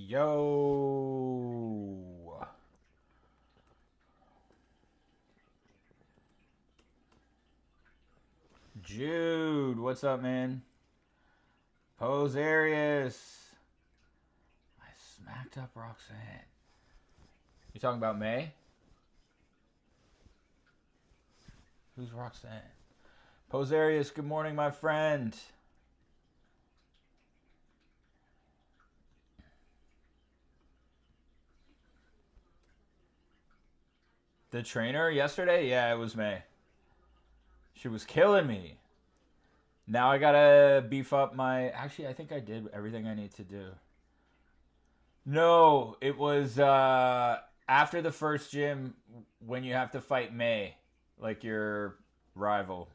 Yo. Jude, what's up, man? Posarius. I smacked up Roxanne. You talking about May? Who's Roxanne? Posarius, good morning, my friend. The trainer yesterday? Yeah, it was May. She was killing me. Now I gotta beef up my... Actually, I think I did everything I need to do. No, it was after the first gym when you have to fight May, like your rival.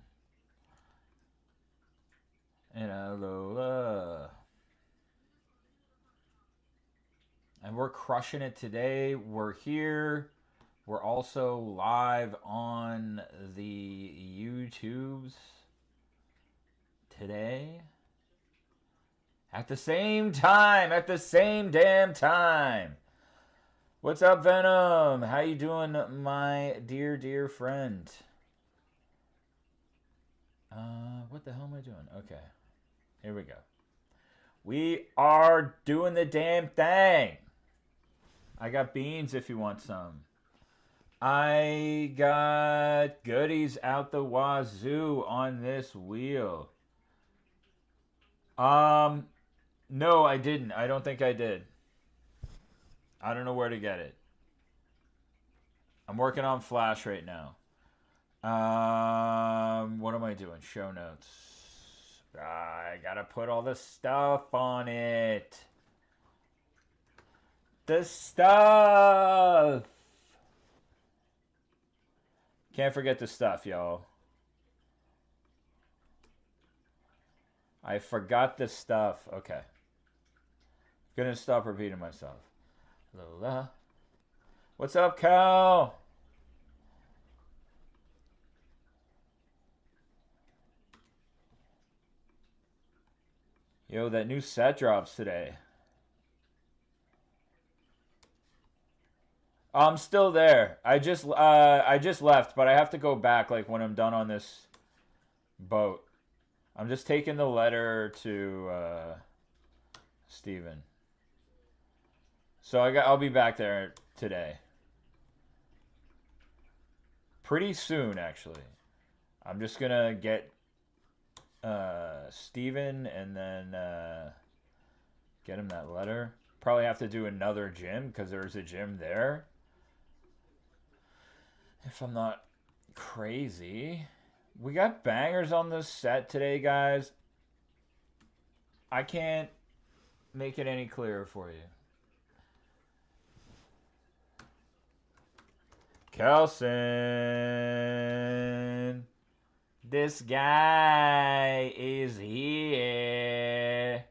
And Lola. And we're crushing it today. We're here. We're also live on the YouTubes today. At the same time. At the same damn time. What's up, Venom? How you doing, my dear, dear friend? What the hell am I doing? Okay. Here we go. We are doing the damn thing. I got beans if you want some. I got goodies out the wazoo on this wheel. No, I didn't. I don't think I did. I don't know where to get it. I'm working on Flash right now. What am I doing? Show notes. I gotta put all the stuff on it. The stuff. Can't forget the stuff, y'all. I forgot the stuff. Okay. Gonna stop repeating myself. Lola. What's up, Cal? Yo, that new set drops today. I'm still there. I just left, but I have to go back like when I'm done on this boat. I'm just taking the letter to Steven. So I'll be back there today. Pretty soon, actually. I'm just gonna get Steven and then get him that letter. Probably have to do another gym because there's a gym there. If I'm not crazy. We got bangers on this set today, guys. I can't make it any clearer for you. Kelson. This guy is here.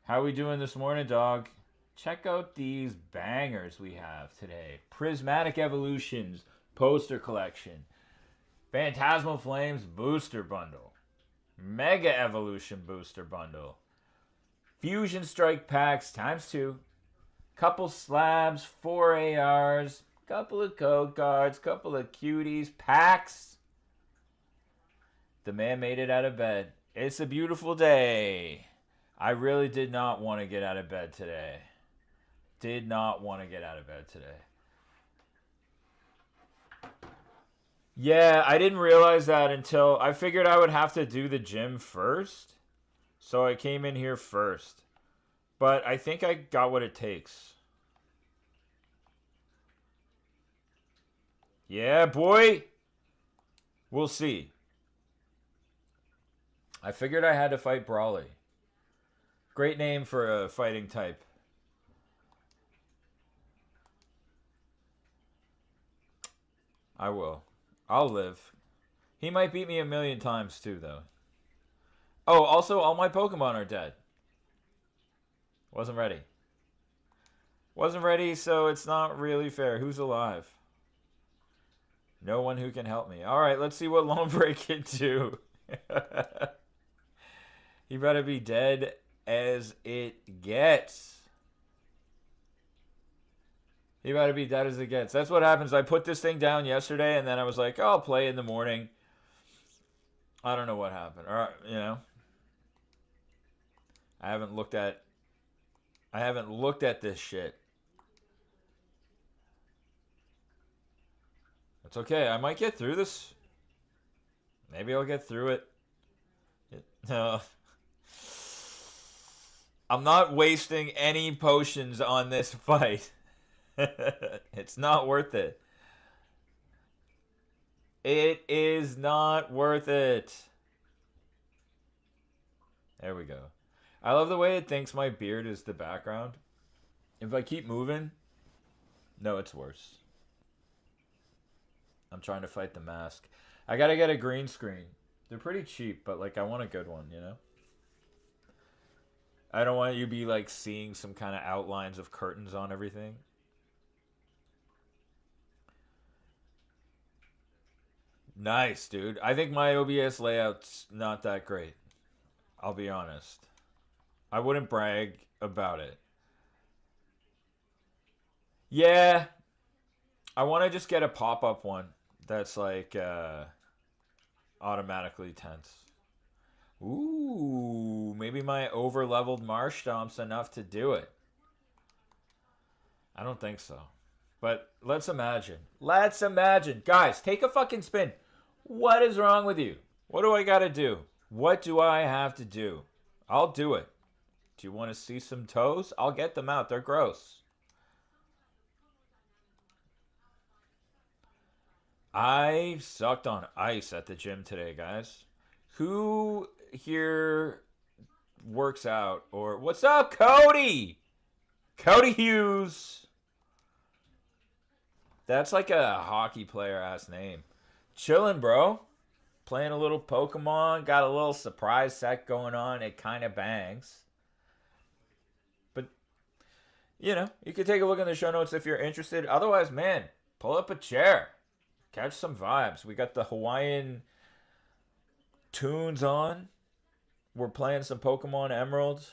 How we doing this morning, dog? Check out these bangers we have today. Prismatic Evolutions poster collection. Phantasmal Flames booster bundle. Mega Evolution booster bundle. Fusion Strike packs ×2. Couple slabs, 4 ARs, couple of code cards, couple of cuties, packs. The man made it out of bed. It's a beautiful day. I really did not want to get out of bed today. Did not want to get out of bed today. Yeah, I didn't realize that until I figured I would have to do the gym first. So I came in here first. But I think I got what it takes. Yeah, boy. We'll see. I figured I had to fight Brawly. Great name for a fighting type. I will. I'll live. He might beat me a million times too, though. Oh, also, all my Pokemon are dead. Wasn't ready. Wasn't ready, so it's not really fair. Who's alive? No one who can help me. Alright, let's see what Lone Break can do. He better be dead as it gets. He about to be dead as it gets. That's what happens. I put this thing down yesterday, and then I was like, oh, I'll play in the morning. I don't know what happened. Or, you know, I haven't looked at this shit. It's okay. I might get through this. Maybe I'll get through it. No. I'm not wasting any potions on this fight. It's not worth it. It is not worth it. There we go. I love the way it thinks my beard is the background. If I keep moving, no, it's worse. I'm trying to fight the mask. I gotta get a green screen. They're pretty cheap, but like I want a good one, you know? I don't want you to be like seeing some kind of outlines of curtains on everything. Nice, dude. I think my OBS layout's not that great. I'll be honest. I wouldn't brag about it. Yeah. I want to just get a pop-up one that's like automatically tense. Ooh, maybe my over-leveled Marsh Stomp's enough to do it. I don't think so. But let's imagine. Let's imagine. Guys, take a fucking spin. What is wrong with you? What do I got to do? What do I have to do? I'll do it. Do you want to see some toes? I'll get them out. They're gross. I sucked on ice at the gym today, guys. Who here works out? Or what's up, Cody? Cody Hughes. That's like a hockey player ass name. Chillin', bro. Playing a little Pokemon. Got a little surprise set going on. It kind of bangs. But, you know, you can take a look in the show notes if you're interested. Otherwise, man, pull up a chair. Catch some vibes. We got the Hawaiian tunes on. We're playing some Pokemon Emerald.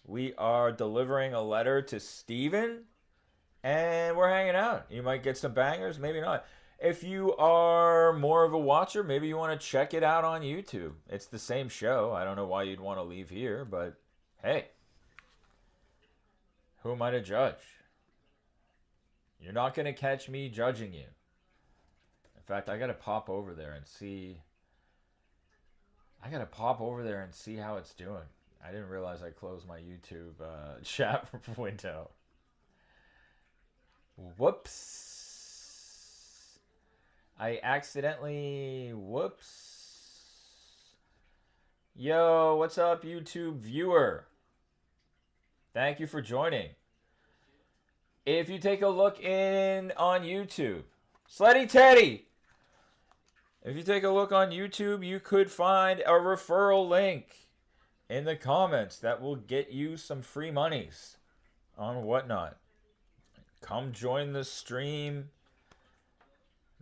We are delivering a letter to Steven. And we're hanging out. You might get some bangers, maybe not. If you are more of a watcher, maybe you want to check it out on YouTube. It's the same show. I don't know why you'd want to leave here, but hey. Who am I to judge? You're not going to catch me judging you. In fact, I got to pop over there and see. I got to pop over there and see how it's doing. I didn't realize I closed my YouTube chat window. Whoops. I accidentally. Whoops. Yo, what's up, YouTube viewer? Thank you for joining. If you take a look in on YouTube, Sleddy Teddy. If you take a look on YouTube, you could find a referral link in the comments that will get you some free monies on whatnot. Come join the stream.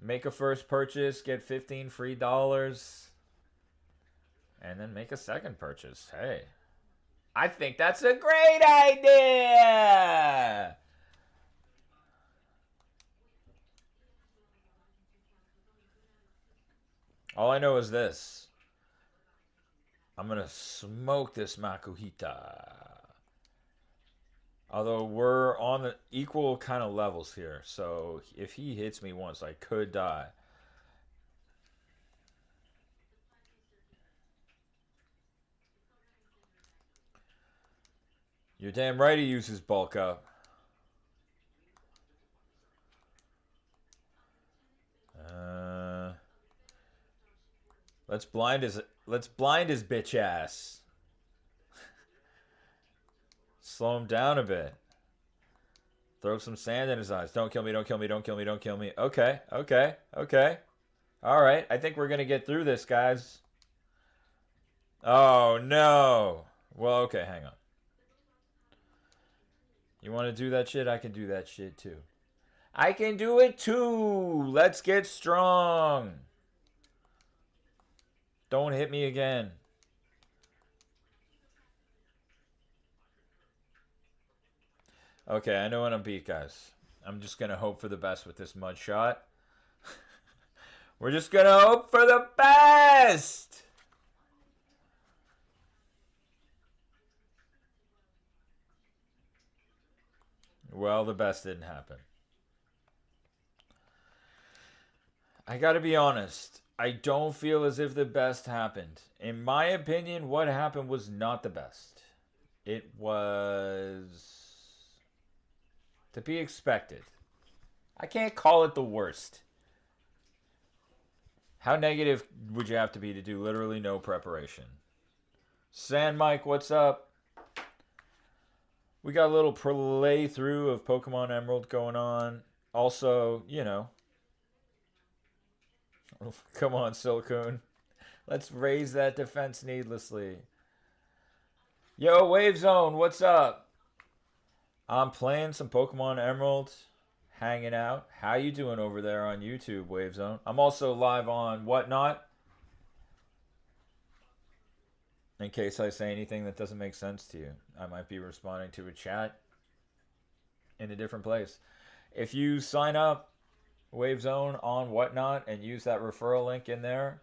Make a first purchase, get 15 free dollars. And then make a second purchase. Hey. I think that's a great idea. All I know is this. I'm going to smoke this Makuhita. Although we're on the equal kind of levels here. So if he hits me once, I could die. You're damn right he uses bulk up. Let's blind his bitch ass. Slow him down a bit. Throw some sand in his eyes. Don't kill me, don't kill me, don't kill me, don't kill me. Okay, okay, okay. Alright, I think we're gonna get through this, guys. Oh, no. Well, okay, hang on. You want to do that shit? I can do that shit, too. I can do it, too. Let's get strong. Don't hit me again. Okay, I know when I'm beat, guys. I'm just gonna hope for the best with this mud shot. We're just gonna hope for the best! Well, the best didn't happen. I gotta be honest. I don't feel as if the best happened. In my opinion, what happened was not the best. It was to be expected. I can't call it the worst. How negative would you have to be to do literally no preparation? Sand Mike, what's up? We got a little playthrough of Pokemon Emerald going on. Also, you know, come on, Silcoon. Let's raise that defense needlessly. Yo, Wave Zone, what's up? I'm playing some Pokemon Emerald, hanging out. How you doing over there on YouTube, Wave Zone? I'm also live on Whatnot. In case I say anything that doesn't make sense to you, I might be responding to a chat in a different place. If you sign up Wave Zone on Whatnot and use that referral link in there,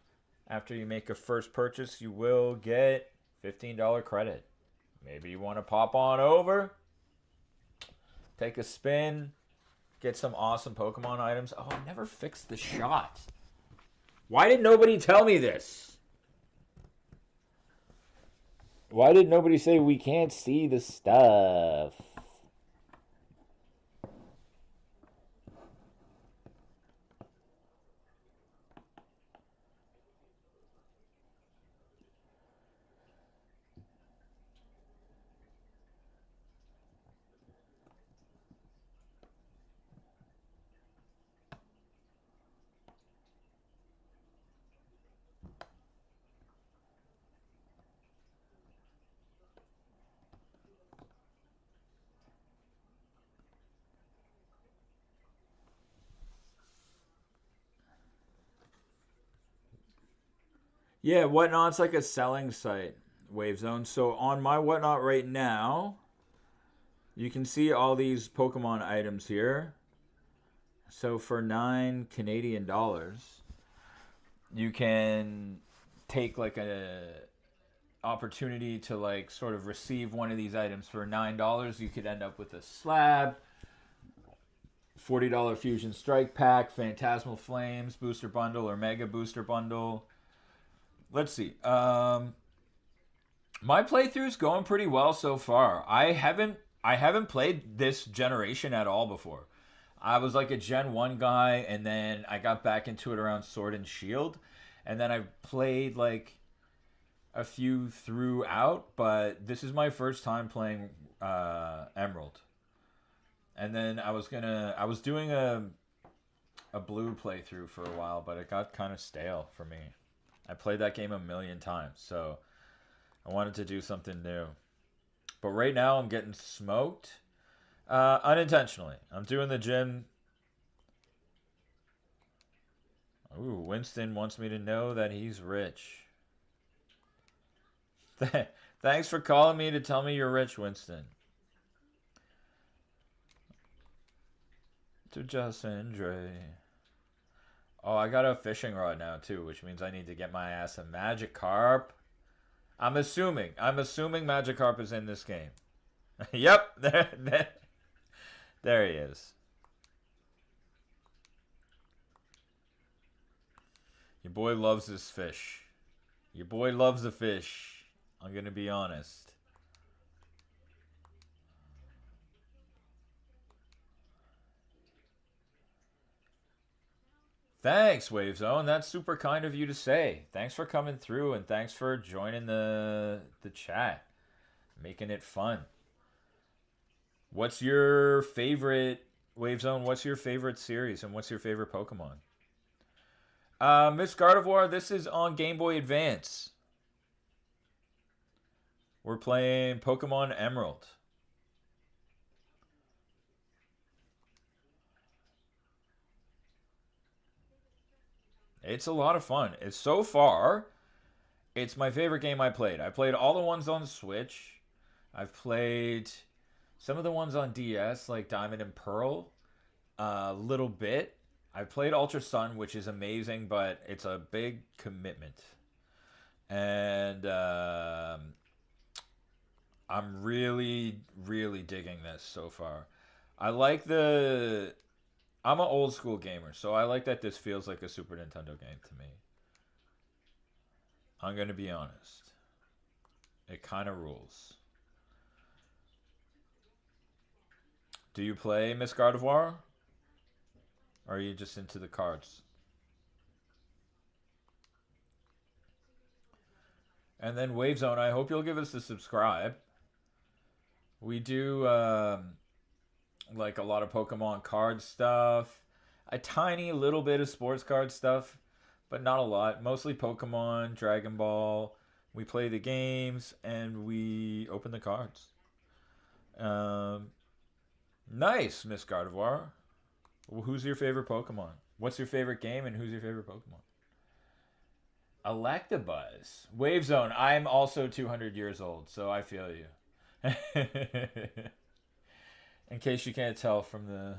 after you make a first purchase, you will get $15 credit. Maybe you want to pop on over, take a spin, get some awesome Pokemon items. Oh, I never fixed the shot. Why did nobody tell me this? Why did nobody say we can't see the stuff? Yeah, Whatnot's like a selling site, Wave Zone. So on my Whatnot right now, you can see all these Pokemon items here. So for $9 Canadian, you can take like a opportunity to like sort of receive one of these items for $9. You could end up with a slab, $40 Fusion Strike Pack, Phantasmal Flames Booster Bundle, or Mega Booster Bundle. Let's see. My playthrough's going pretty well so far. I haven't played this generation at all before. I was like a Gen 1 guy, and then I got back into it around Sword and Shield. And then I played like a few throughout, but this is my first time playing Emerald. And then I was doing a blue playthrough for a while, but it got kind of stale for me. I played that game a million times, so I wanted to do something new. But right now I'm getting smoked. Unintentionally. I'm doing the gym. Ooh, Winston wants me to know that he's rich. Thanks for calling me to tell me you're rich, Winston. To Justin Dre. Oh, I got a fishing rod now too, which means I need to get my ass a Magikarp. I'm assuming Magikarp is in this game. Yep, there he is. Your boy loves this fish. Your boy loves the fish. I'm gonna be honest. Thanks, Wave Zone. That's super kind of you to say. Thanks for coming through, and thanks for joining the chat, making it fun. What's your favorite, Wave Zone? What's your favorite series, and what's your favorite Pokemon? Miss Gardevoir, this is on Game Boy Advance. We're playing Pokemon Emerald. It's a lot of fun. So far, it's my favorite game I played. I played all the ones on Switch. I've played Some of the ones on DS, like Diamond and Pearl, a little bit. I played Ultra Sun, which is amazing, but it's a big commitment. And I'm really, really digging this so far. I like the. I'm an old school gamer, so I like that this feels like a Super Nintendo game to me. I'm going to be honest. It kind of rules. Do you play Miss Gardevoir? Or are you just into the cards? And then Wave Zone, I hope you'll give us a subscribe. We do like a lot of Pokemon card stuff, a tiny little bit of sports card stuff, but not a lot. Mostly Pokemon, Dragon Ball. We play the games and we open the cards. Nice, Miss Gardevoir. Well, who's your favorite Pokemon? What's your favorite game and who's your favorite Pokemon? Electabuzz. Wave Zone. I'm also 200 years old, so I feel you. In case you can't tell from the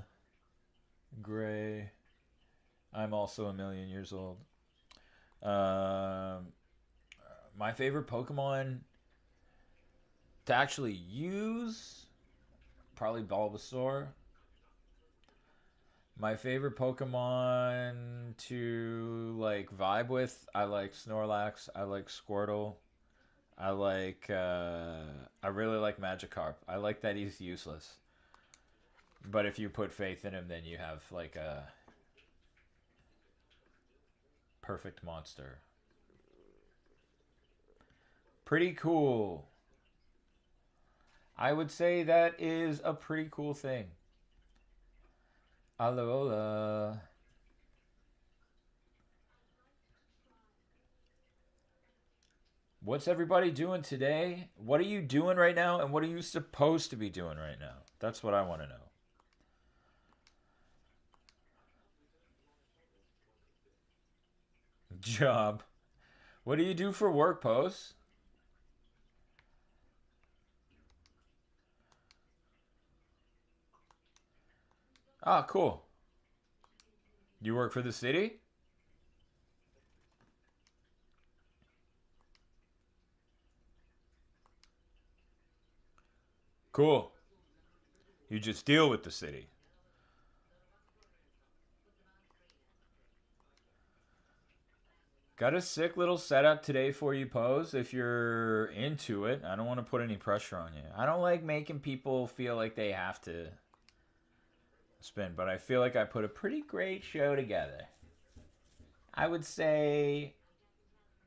gray, I'm also a million years old. My favorite Pokemon to actually use, probably Bulbasaur. My favorite Pokemon to like vibe with, I like Snorlax, I like Squirtle, I really like Magikarp. I like that he's useless. But if you put faith in him, then you have like a perfect monster. Pretty cool. I would say that is a pretty cool thing. Alola. What's everybody doing today? What are you doing right now? And what are you supposed to be doing right now? That's what I want to know. Job. What do you do for work, Pose? Ah, cool. You work for the city? Cool. You just deal with the city. Got a sick little setup today for you, Pose, if you're into it. I don't want to put any pressure on you. I don't like making people feel like they have to spin, but I feel like I put a pretty great show together. I would say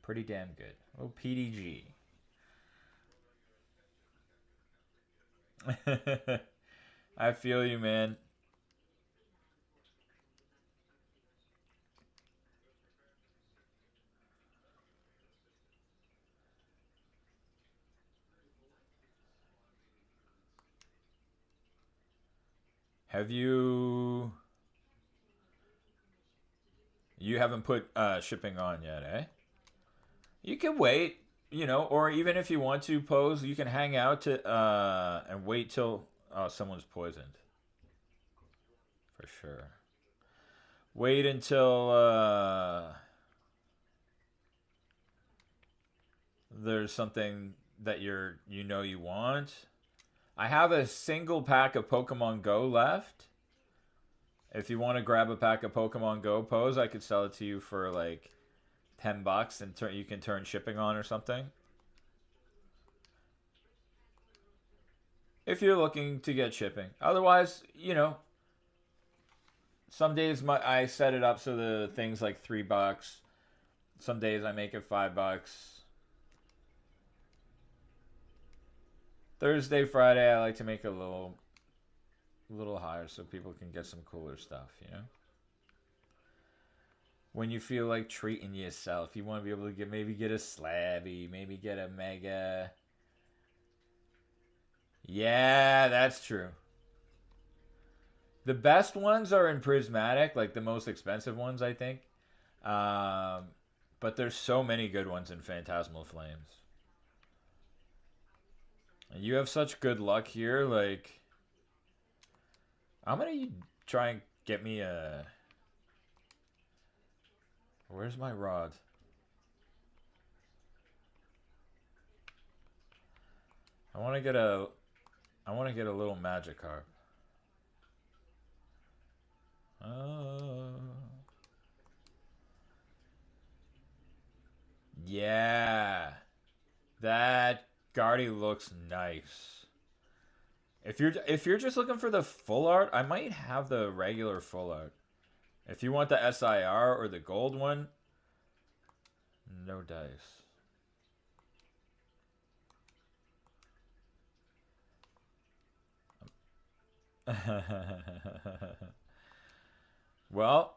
pretty damn good. Oh, PDG. I feel you, man. Have you... You haven't put shipping on yet, eh? You can wait, you know, or even if you want to Pose, you can hang out to and wait till someone's poisoned. For sure. Wait until there's something that you want. I have a single pack of Pokemon Go left. If you want to grab a pack of Pokemon Go Pose, I could sell it to you for like $10 and you can turn shipping on or something. If you're looking to get shipping. Otherwise, you know, some days I set it up so the thing's like $3. Some days I make it $5. Thursday, Friday, I like to make it a little higher so people can get some cooler stuff, you know? When you feel like treating yourself, you want to be able to maybe get a Slabby, maybe get a Mega. Yeah, that's true. The best ones are in Prismatic, like the most expensive ones, I think. But there's so many good ones in Phantasmal Flames. And you have such good luck here, like... I'm gonna try and get me a... Where's my rod? I want to get a little Magikarp. Yeah. That Guardy looks nice. If you're just looking for the full art, I might have the regular full art. If you want the SIR or the gold one, no dice. Well,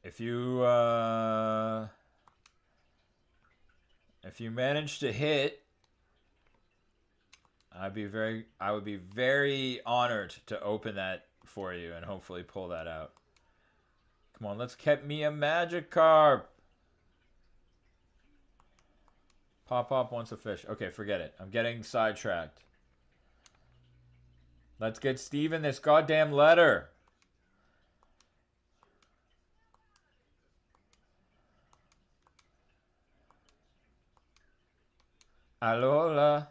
if you manage to hit, I would be very honored to open that for you and hopefully pull that out. Come on, let's get me a Magikarp. Pop wants a fish. Okay, forget it. I'm getting sidetracked. Let's get Steven this goddamn letter. Alola.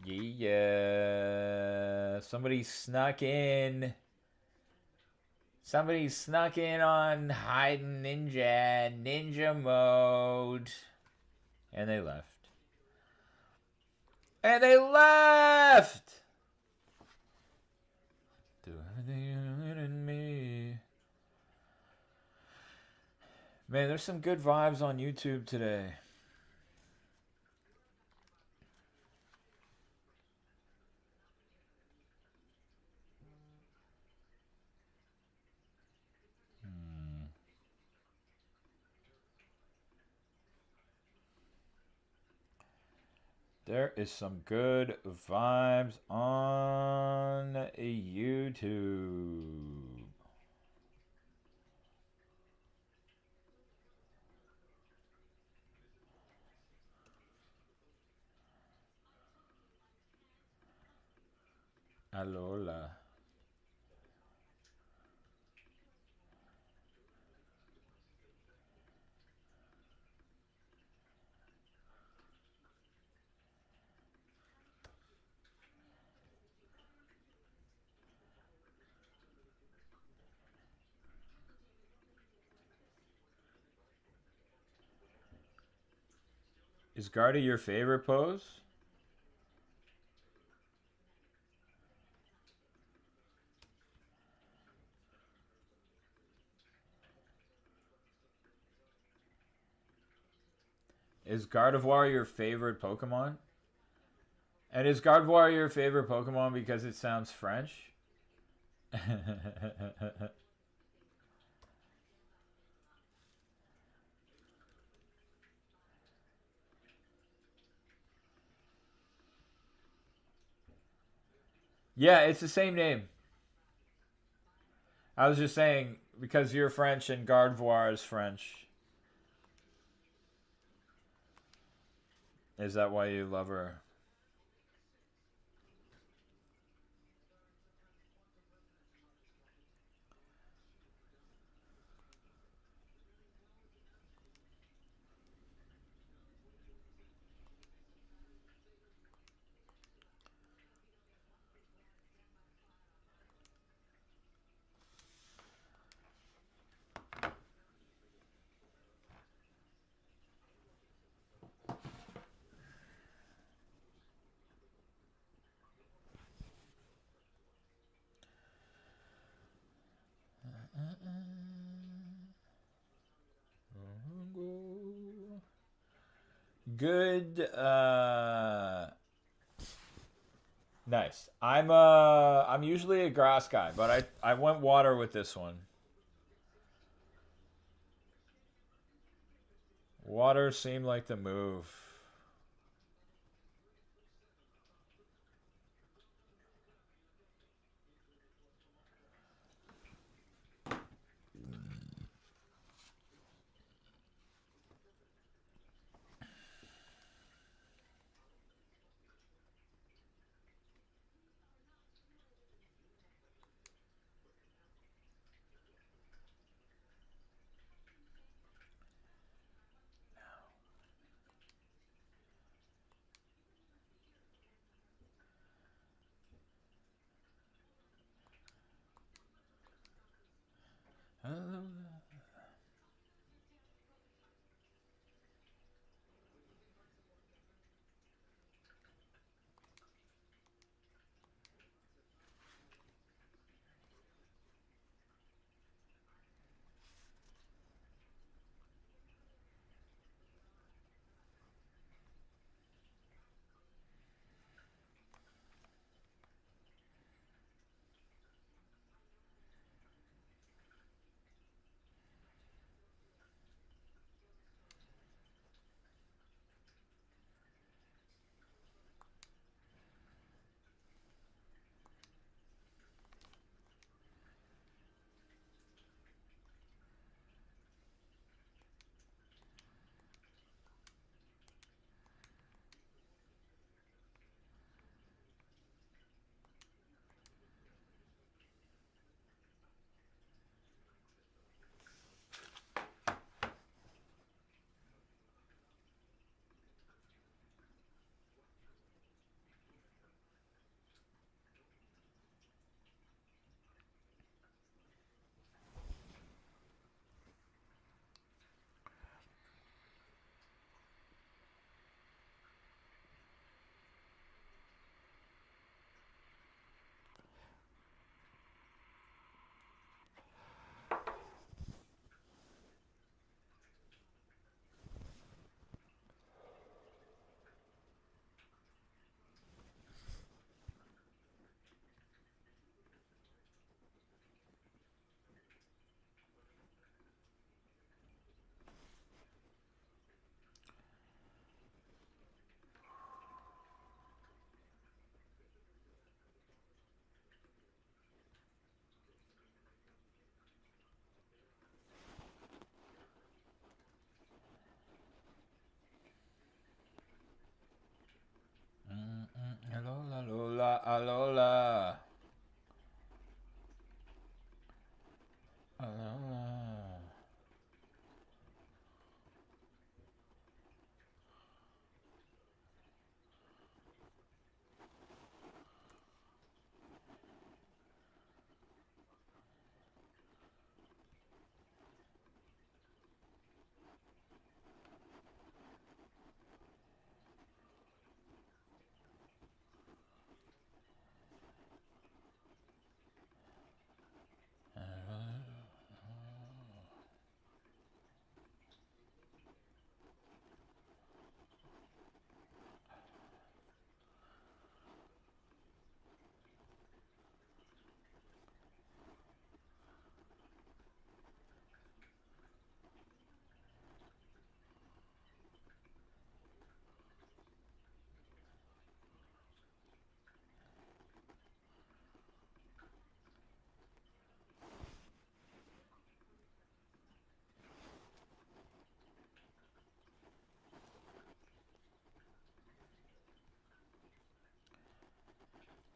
Yeah. Somebody snuck in. Somebody snuck in on hiding ninja mode. And they left. And they left! Do everything you in me. Man, there's some good vibes on YouTube today. There is some good vibes on YouTube. Alola. Is Guardy your favorite pose? Is Gardevoir your favorite Pokemon? And is Gardevoir your favorite Pokemon because it sounds French? Yeah, it's the same name. I was just saying, because you're French and Gardevoir is French. Is that why you love her? Good. Nice. I'm usually a grass guy, but I went water with this one. Water seemed like the move.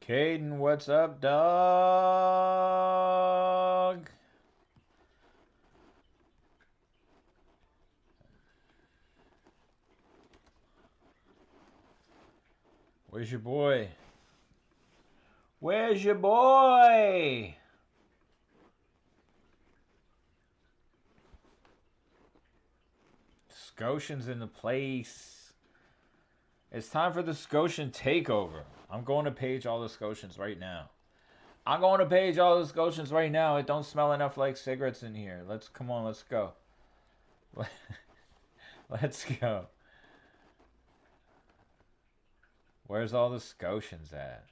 Caden, what's up, dog? Where's your boy? Where's your boy? Scotian's in the place. It's time for the Scotian takeover. I'm going to page all the Scotians right now. I'm going to page all the Scotians right now. It don't smell enough like cigarettes in here. Come on, let's go. Let's go. Where's all the Scotians at?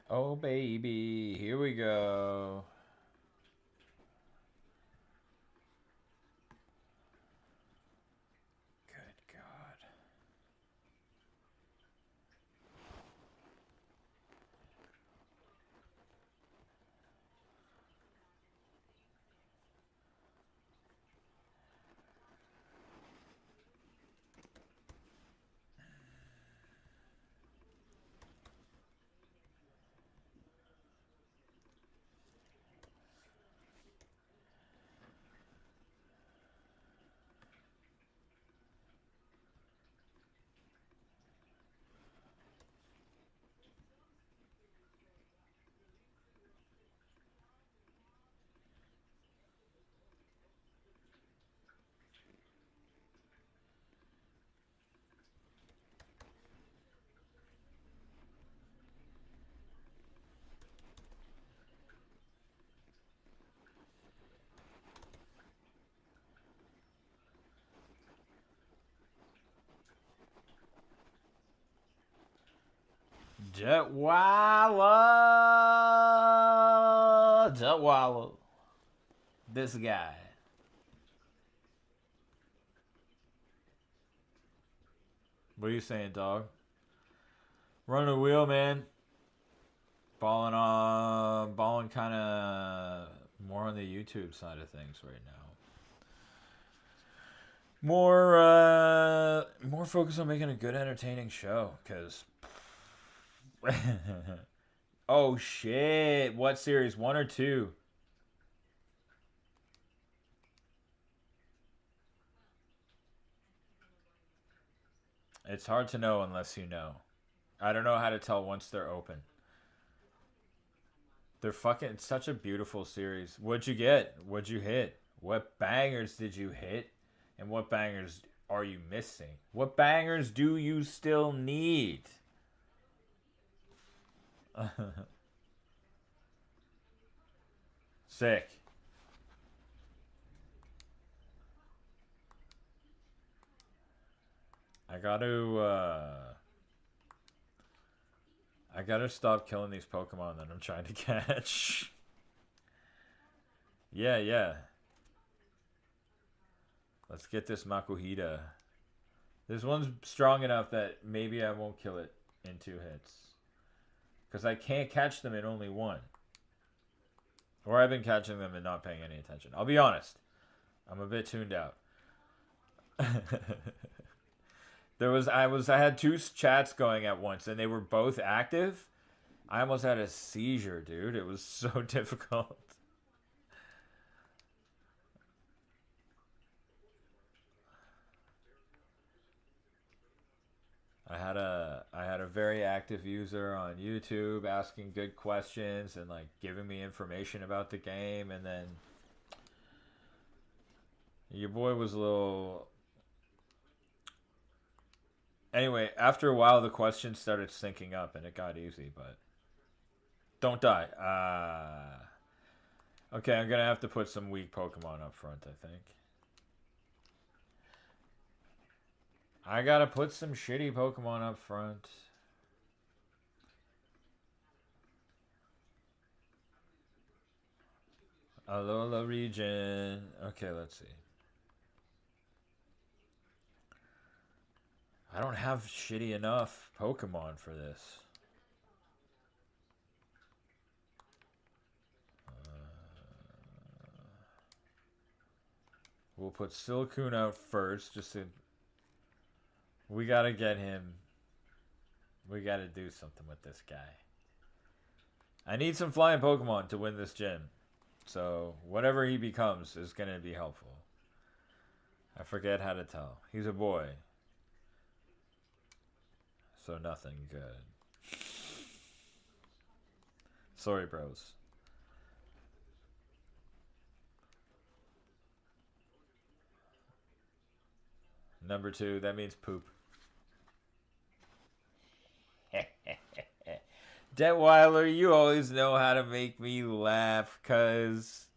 Oh, baby. Here we go. Good God. Jetwalla. This guy. What are you saying, dog? Running the wheel, man. Balling kind of more on the YouTube side of things right now. More focused on making a good, entertaining show. Cause, oh shit! What series? 1 or 2? It's hard to know unless you know. I don't know how to tell once they're open. They're fucking. It's such a beautiful series. What'd you get? What'd you hit? What bangers did you hit? And what bangers are you missing? What bangers do you still need? Sick. I gotta stop killing these Pokemon that I'm trying to catch. Yeah. Let's get this Makuhita. This one's strong enough that maybe I won't kill it in 2 hits. Because I can't catch them in only 1. Or I've been catching them and not paying any attention. I'll be honest. I'm a bit tuned out. I had 2 chats going at once and they were both active. I almost had a seizure, dude. It was so difficult. I had a very active user on YouTube asking good questions and like giving me information about the game, and then your boy was a little. Anyway, after a while, the questions started syncing up and it got easy, but Don't die. Okay, I'm going to have to put some weak Pokemon up front, I think. I got to put some shitty Pokemon up front. Alola region. Okay, let's see. I don't have shitty enough Pokemon for this. We'll put Silcoon out first, just to... We gotta get him... We gotta do something with this guy. I need some flying Pokemon to win this gym. So, whatever he becomes is gonna be helpful. I forget how to tell. He's a boy. So nothing good. Sorry, bros. Number 2, that means poop. Detweiler, you always know how to make me laugh, cause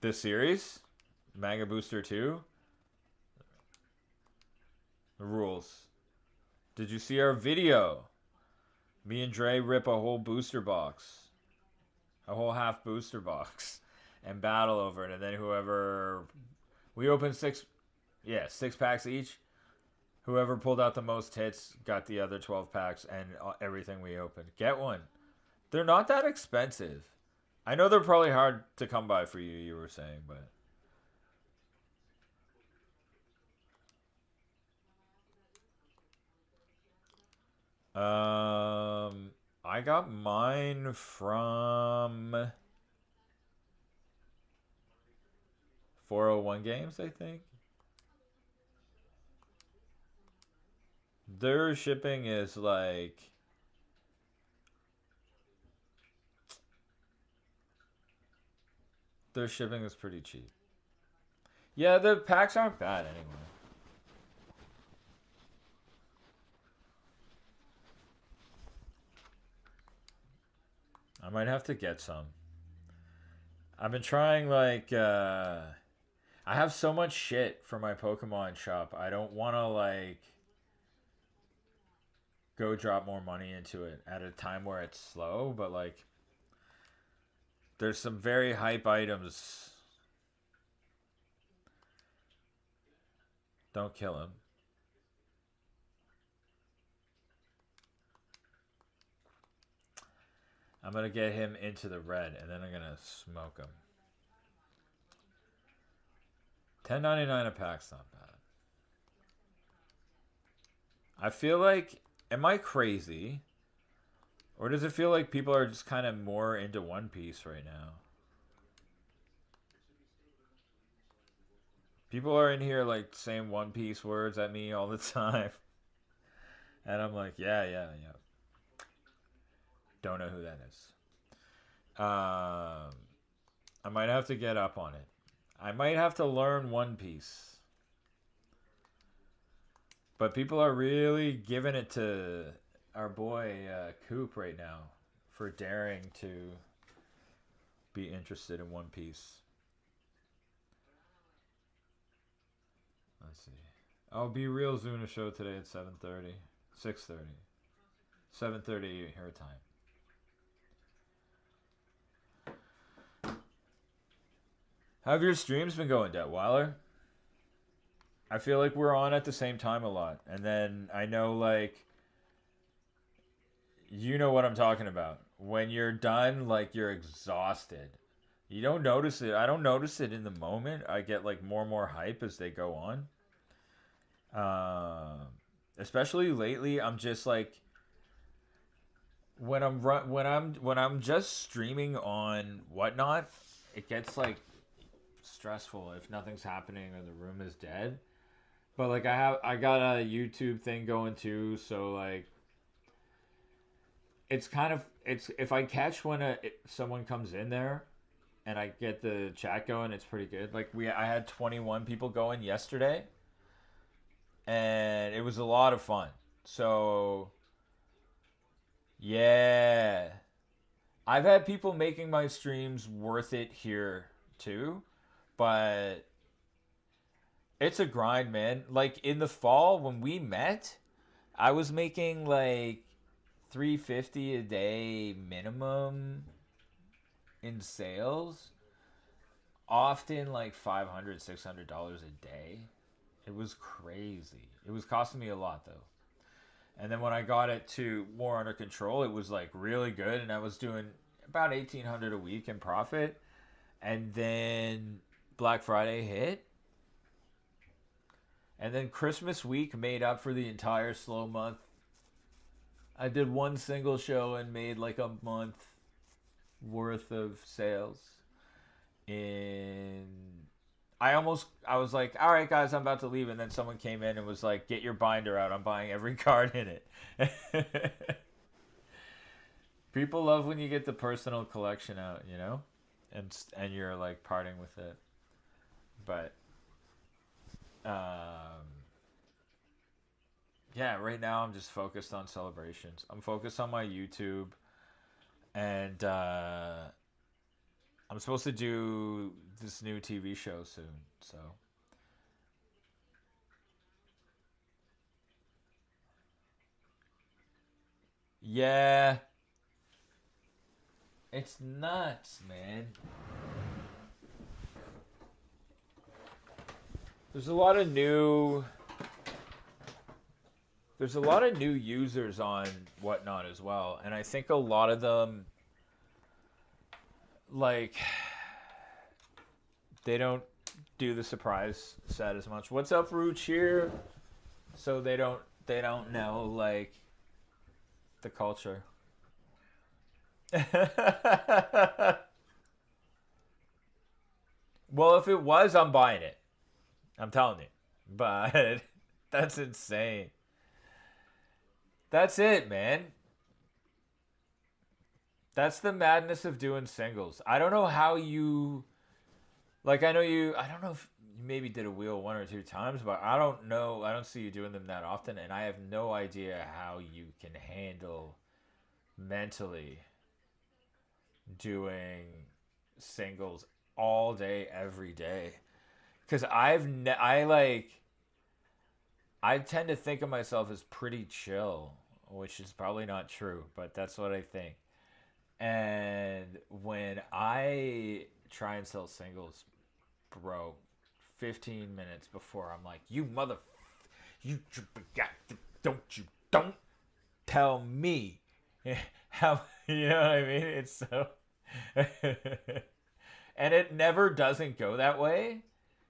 this series, Mega Booster 2, the rules. Did you see our video? Me and Dre rip a whole booster box. A whole half booster box. And battle over it. And then whoever... We opened 6 packs each. Whoever pulled out the most hits got the other 12 packs and everything we opened. Get one. They're not that expensive. I know they're probably hard to come by for you, you were saying, but... I got mine from 401 Games, I think. Their shipping is like... Their shipping is pretty cheap. Yeah, the packs aren't bad anyway. I might have to get some. I've been trying, like, I have so much shit for my Pokemon shop. I don't want to, like, go drop more money into it at a time where it's slow, but, like, there's some very hype items. Don't kill him. I'm going to get him into the red, and then I'm going to smoke him. $10.99 a pack's not bad. I feel like... Am I crazy? Or does it feel like people are just kind of more into One Piece right now? People are in here, like, saying One Piece words at me all the time. And I'm like, yeah. Don't know who that is. I might have to get up on it. I might have to learn One Piece. But people are really giving it to our boy Coop right now for daring to be interested in One Piece. Let's see. I'll be real Zuna show today at 7:30. 6:30. 7:30 her time. How have your streams been going, Detweiler? I feel like we're on at the same time a lot. And then I know, like, you know what I'm talking about. When you're done, like, you're exhausted. You don't notice it. I don't notice it in the moment. I get, like, more and more hype as they go on. Especially lately, I'm just, like... When I'm just streaming on whatnot, it gets, like... stressful if nothing's happening or the room is dead. But like I got a YouTube thing going too, so like it's kind of if I catch when someone comes in there and I get the chat going, it's pretty good. Like I had 21 people going yesterday. and it was a lot of fun. So, yeah. I've had people making my streams worth it here too, but it's a grind, man. Like in the fall when we met, I was making like 350 a day minimum in sales, often like 500, $600 a day. It was crazy. It was costing me a lot though. And then when I got it to more under control, it was like really good, and I was doing about 1,800 a week in profit. And then Black Friday hit, and then Christmas week made up for the entire slow month. I did one single show and made like a month worth of sales. In I was like, all right, guys, I'm about to leave, and then someone came in and was like, get your binder out. I'm buying every card in it. People love when you get the personal collection out, you know, and you're like parting with it. But um, yeah, right now I'm just focused on celebrations. I'm focused on my YouTube, and I'm supposed to do this new TV show soon. So yeah, it's nuts, man. There's a lot of new there's a lot of new users on Whatnot as well, and I think a lot of them like they don't do the surprise set as much. What's up, Rooch here? So they don't know like the culture. Well, if it was, I'm buying it. I'm telling you. But that's insane. That's it, man. That's the madness of doing singles. I don't know how you like I don't know if you maybe did a wheel one or two times, but I don't know. I don't see you doing them that often, and I have no idea how you can handle mentally doing singles all day every day. Cuz I tend to think of myself as pretty chill, which is probably not true, but that's what I think. And when I try and sell singles, bro, 15 minutes before I'm like, you mother, you got, don't tell me how, you know what I mean? It's so, and it never doesn't go that way,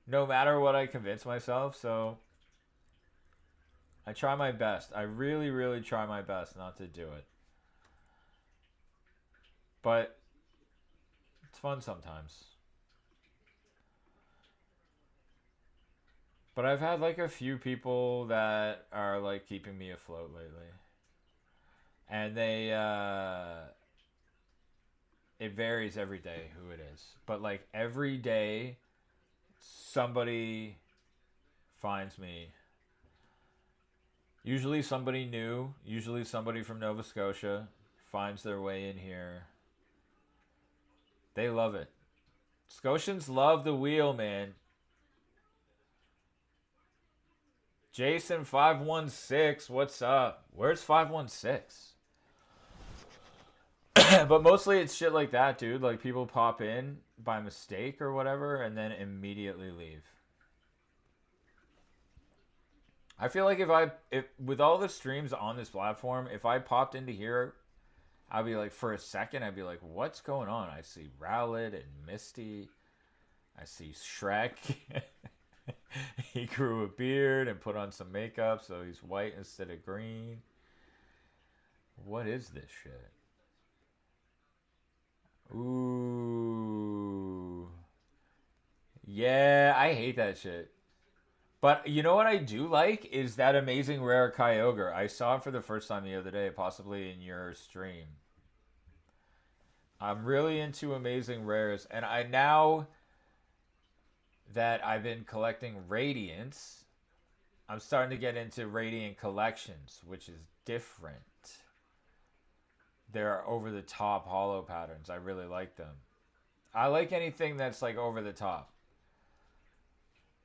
no matter what I convince myself. So I try my best. I really, really try my best not to do it. But it's fun sometimes. But I've had like a few people that are like keeping me afloat lately. And it varies every day who it is. But like every day somebody finds me. Usually somebody new, usually somebody from Nova Scotia finds their way in here. They love it. Scotians love the wheel, man. Jason 516, what's up? Where's 516? But mostly it's shit like that, dude. Like people pop in by mistake or whatever and then immediately leave. I feel like if with all the streams on this platform, if I popped into here, I'd be like for a second, I'd be like, what's going on? I see Rowlet and Misty. I see Shrek. He grew a beard and put on some makeup, so he's white instead of green. What is this shit? Ooh. Yeah, I hate that shit. But you know what I do like is that amazing rare Kyogre. I saw it for the first time the other day, possibly in your stream. I'm really into amazing rares, and I now that I've been collecting Radiants, I'm starting to get into Radiant Collections, which is different. They're over the top hollow patterns. I really like them. I like anything that's like over the top.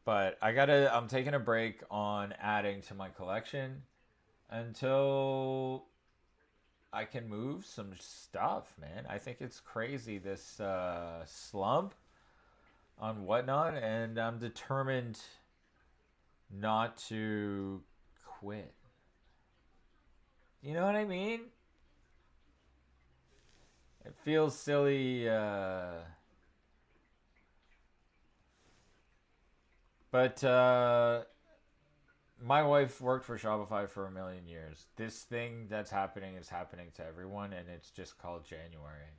But I'm taking a break on adding to my collection until I can move some stuff, man. I think it's crazy, this slump on whatnot, and I'm determined not to quit. You know what I mean? It feels silly, but my wife worked for Shopify for a million years. This thing that's happening is happening to everyone, and it's just called January.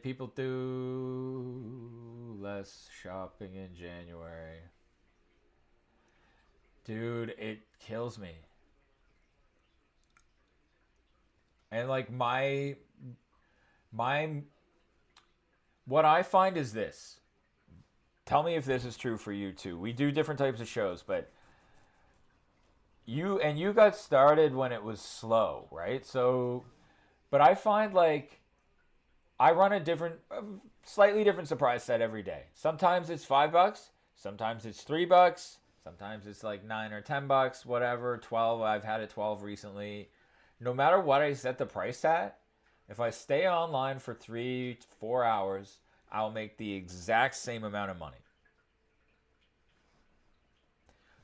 People do less shopping in January. Dude, it kills me. And like my what I find is this. Tell me if this is true for you too. We do different types of shows, but you got started when it was slow, right? So, but I find like I run slightly different surprise set every day. Sometimes it's $5, sometimes it's $3, sometimes it's like $9 or $10, whatever. 12. I've had it 12 recently. No matter what I set the price at, if I stay online for 3-4 hours, I'll make the exact same amount of money.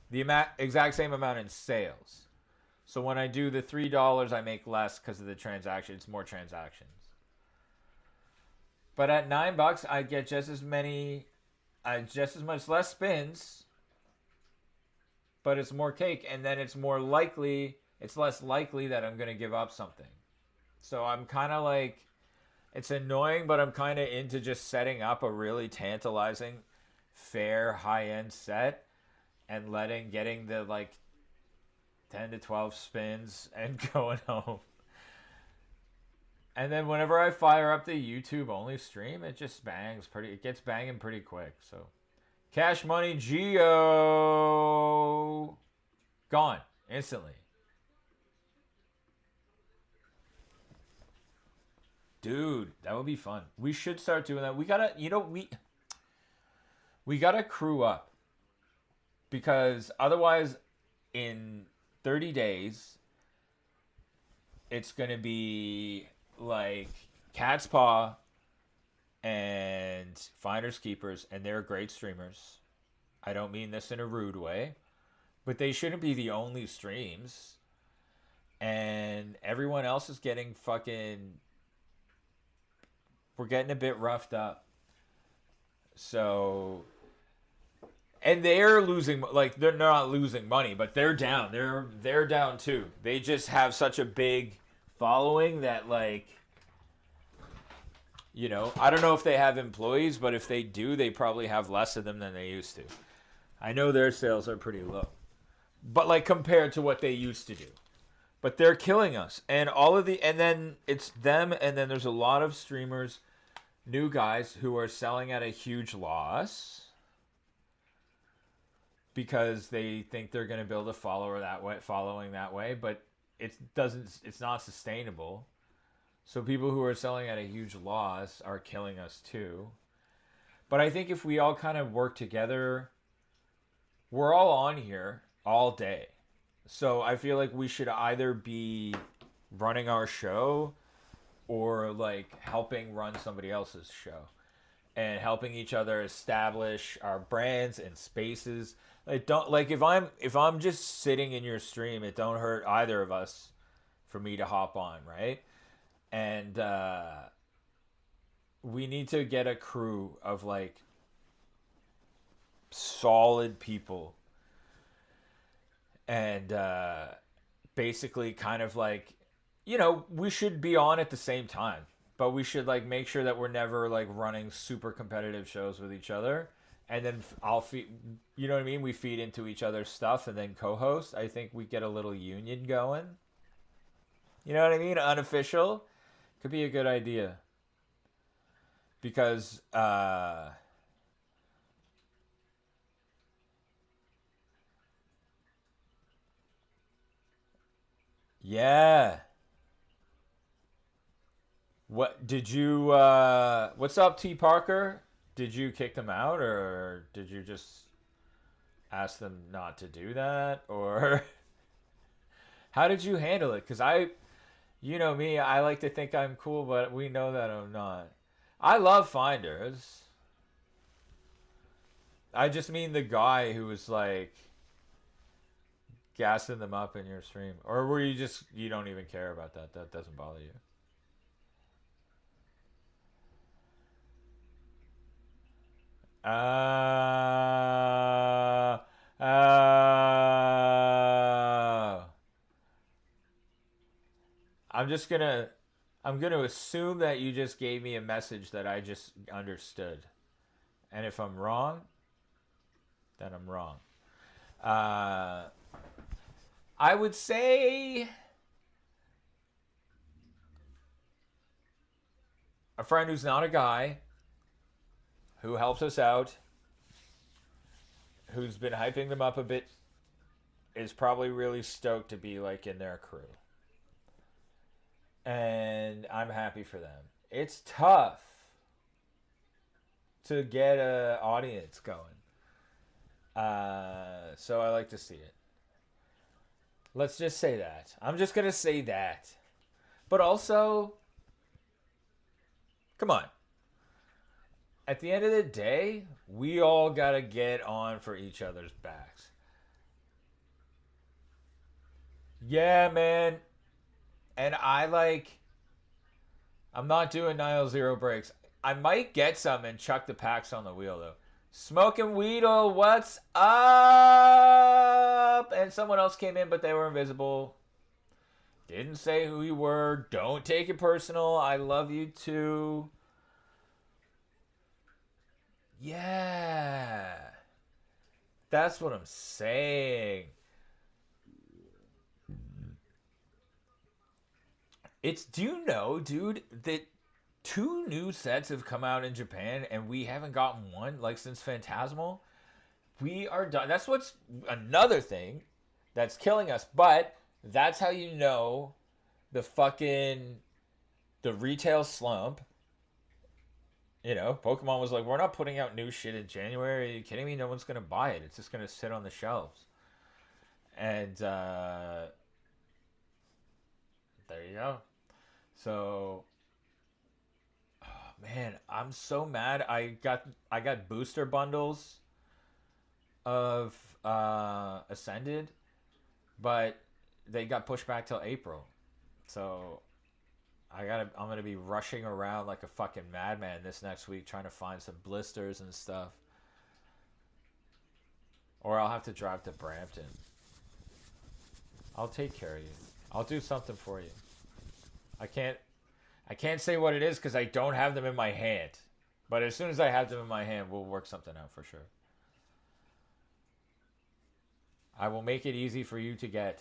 The exact same amount in sales. So when I do the $3, I make less because of the transaction. It's more transactions. But at $9, I get just as much less spins, but it's more cake, and then it's less likely that I'm gonna give up something. So I'm kind of like, it's annoying, but I'm kind of into just setting up a really tantalizing, fair, high-end set, and getting the like 10 to 12 spins and going home. And then whenever I fire up the YouTube only stream, it gets banging pretty quick. So Cash Money Geo gone instantly. Dude, that would be fun. We should start doing that. We gotta crew up, because otherwise in 30 days it's gonna be like Cat's Paw and Finders Keepers, and they're great streamers. I don't mean this in a rude way, but they shouldn't be the only streams. And everyone else is getting we're getting a bit roughed up. So, and they're losing, like, they're not losing money, but they're down. They're down too. They just have such a big following that, like, I don't know if they have employees, but if they do, they probably have less of them than they used to. I know their sales are pretty low, but like compared to what they used to do. But they're killing us. And and then it's them, and then there's a lot of streamers, new guys, who are selling at a huge loss because they think they're going to build a following that way, but it's not sustainable. So people who are selling at a huge loss are killing us too. But I think if we all kind of work together, we're all on here all day. So I feel like we should either be running our show or like helping run somebody else's show and helping each other establish our brands and spaces. Like, don't, like, if I'm just sitting in your stream, it don't hurt either of us for me to hop on, right? And we need to get a crew of like solid people, and basically kind of like, we should be on at the same time, but we should like make sure that we're never like running super competitive shows with each other. And then I'll feed, you know what I mean? We feed into each other's stuff and then co-host. I think we get a little union going. You know what I mean? Unofficial. Could be a good idea. Because Yeah. What did you what's up, T Parker? Did you kick them out, or did you just ask them not to do that, or how did you handle it? Cuz you know me, I like to think I'm cool, but we know that I'm not. I love finders. I just mean the guy who was like gassing them up in your stream, or were you just you don't even care about that? That doesn't bother you. Uh, I'm just gonna I'm gonna assume that you just gave me a message that I just understood. And if I'm wrong, then I'm wrong. Uh, I would say a friend who's not a guy, who helps us out, who's been hyping them up a bit, is probably really stoked to be like in their crew. And I'm happy for them. It's tough to get an audience going. So I like to see it. Let's just say that. I'm just going to say that. But also, come on. At the end of the day, we all got to get on for each other's backs. Yeah, man. And I'm not doing Nile Zero Breaks. I might get some and chuck the packs on the wheel, though. Smoking Weedle, what's up? And someone else came in, but they were invisible. Didn't say who you were. Don't take it personal. I love you too. Yeah. That's what I'm saying. Do you know, dude, that two new sets have come out in Japan and we haven't gotten one, like, since Phantasmal? We are done. That's what's another thing that's killing us. But that's how you know the retail slump. You know, Pokemon was like, we're not putting out new shit in January. Are you kidding me? No one's going to buy it. It's just going to sit on the shelves. And there you go. So, oh, man, I'm so mad. I got booster bundles of Ascended, but they got pushed back till April. So I'm gonna be rushing around like a fucking madman this next week trying to find some blisters and stuff. Or I'll have to drive to Brampton. I'll take care of you. I'll do something for you. I can't say what it is because I don't have them in my hand. But as soon as I have them in my hand, we'll work something out for sure. I will make it easy for you to get.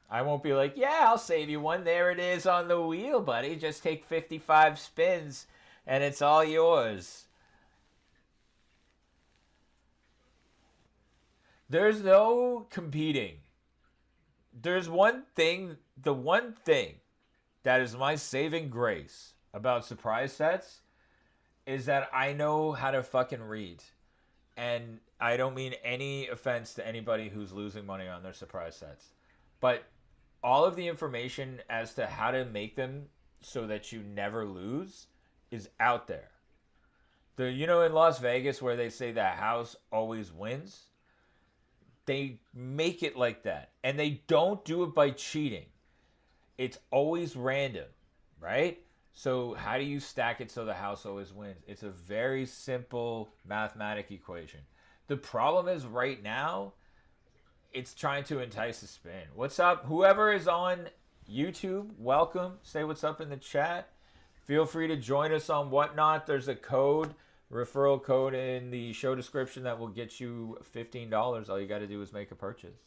I won't be like, yeah, I'll save you one. There it is on the wheel, buddy. Just take 55 spins and it's all yours. There's no competing. There's the one thing that is my saving grace about surprise sets is that I know how to fucking read. And I don't mean any offense to anybody who's losing money on their surprise sets. But all of the information as to how to make them so that you never lose is out there. You know, in Las Vegas where they say the house always wins? They make it like that. And they don't do it by cheating. It's always random, right? So how do you stack it so the house always wins? It's a very simple mathematic equation. The problem is right now, it's trying to entice a spin. What's up? Whoever is on YouTube, welcome. Say what's up in the chat. Feel free to join us on Whatnot. There's a referral code in the show description that will get you $15. All you got to do is make a purchase.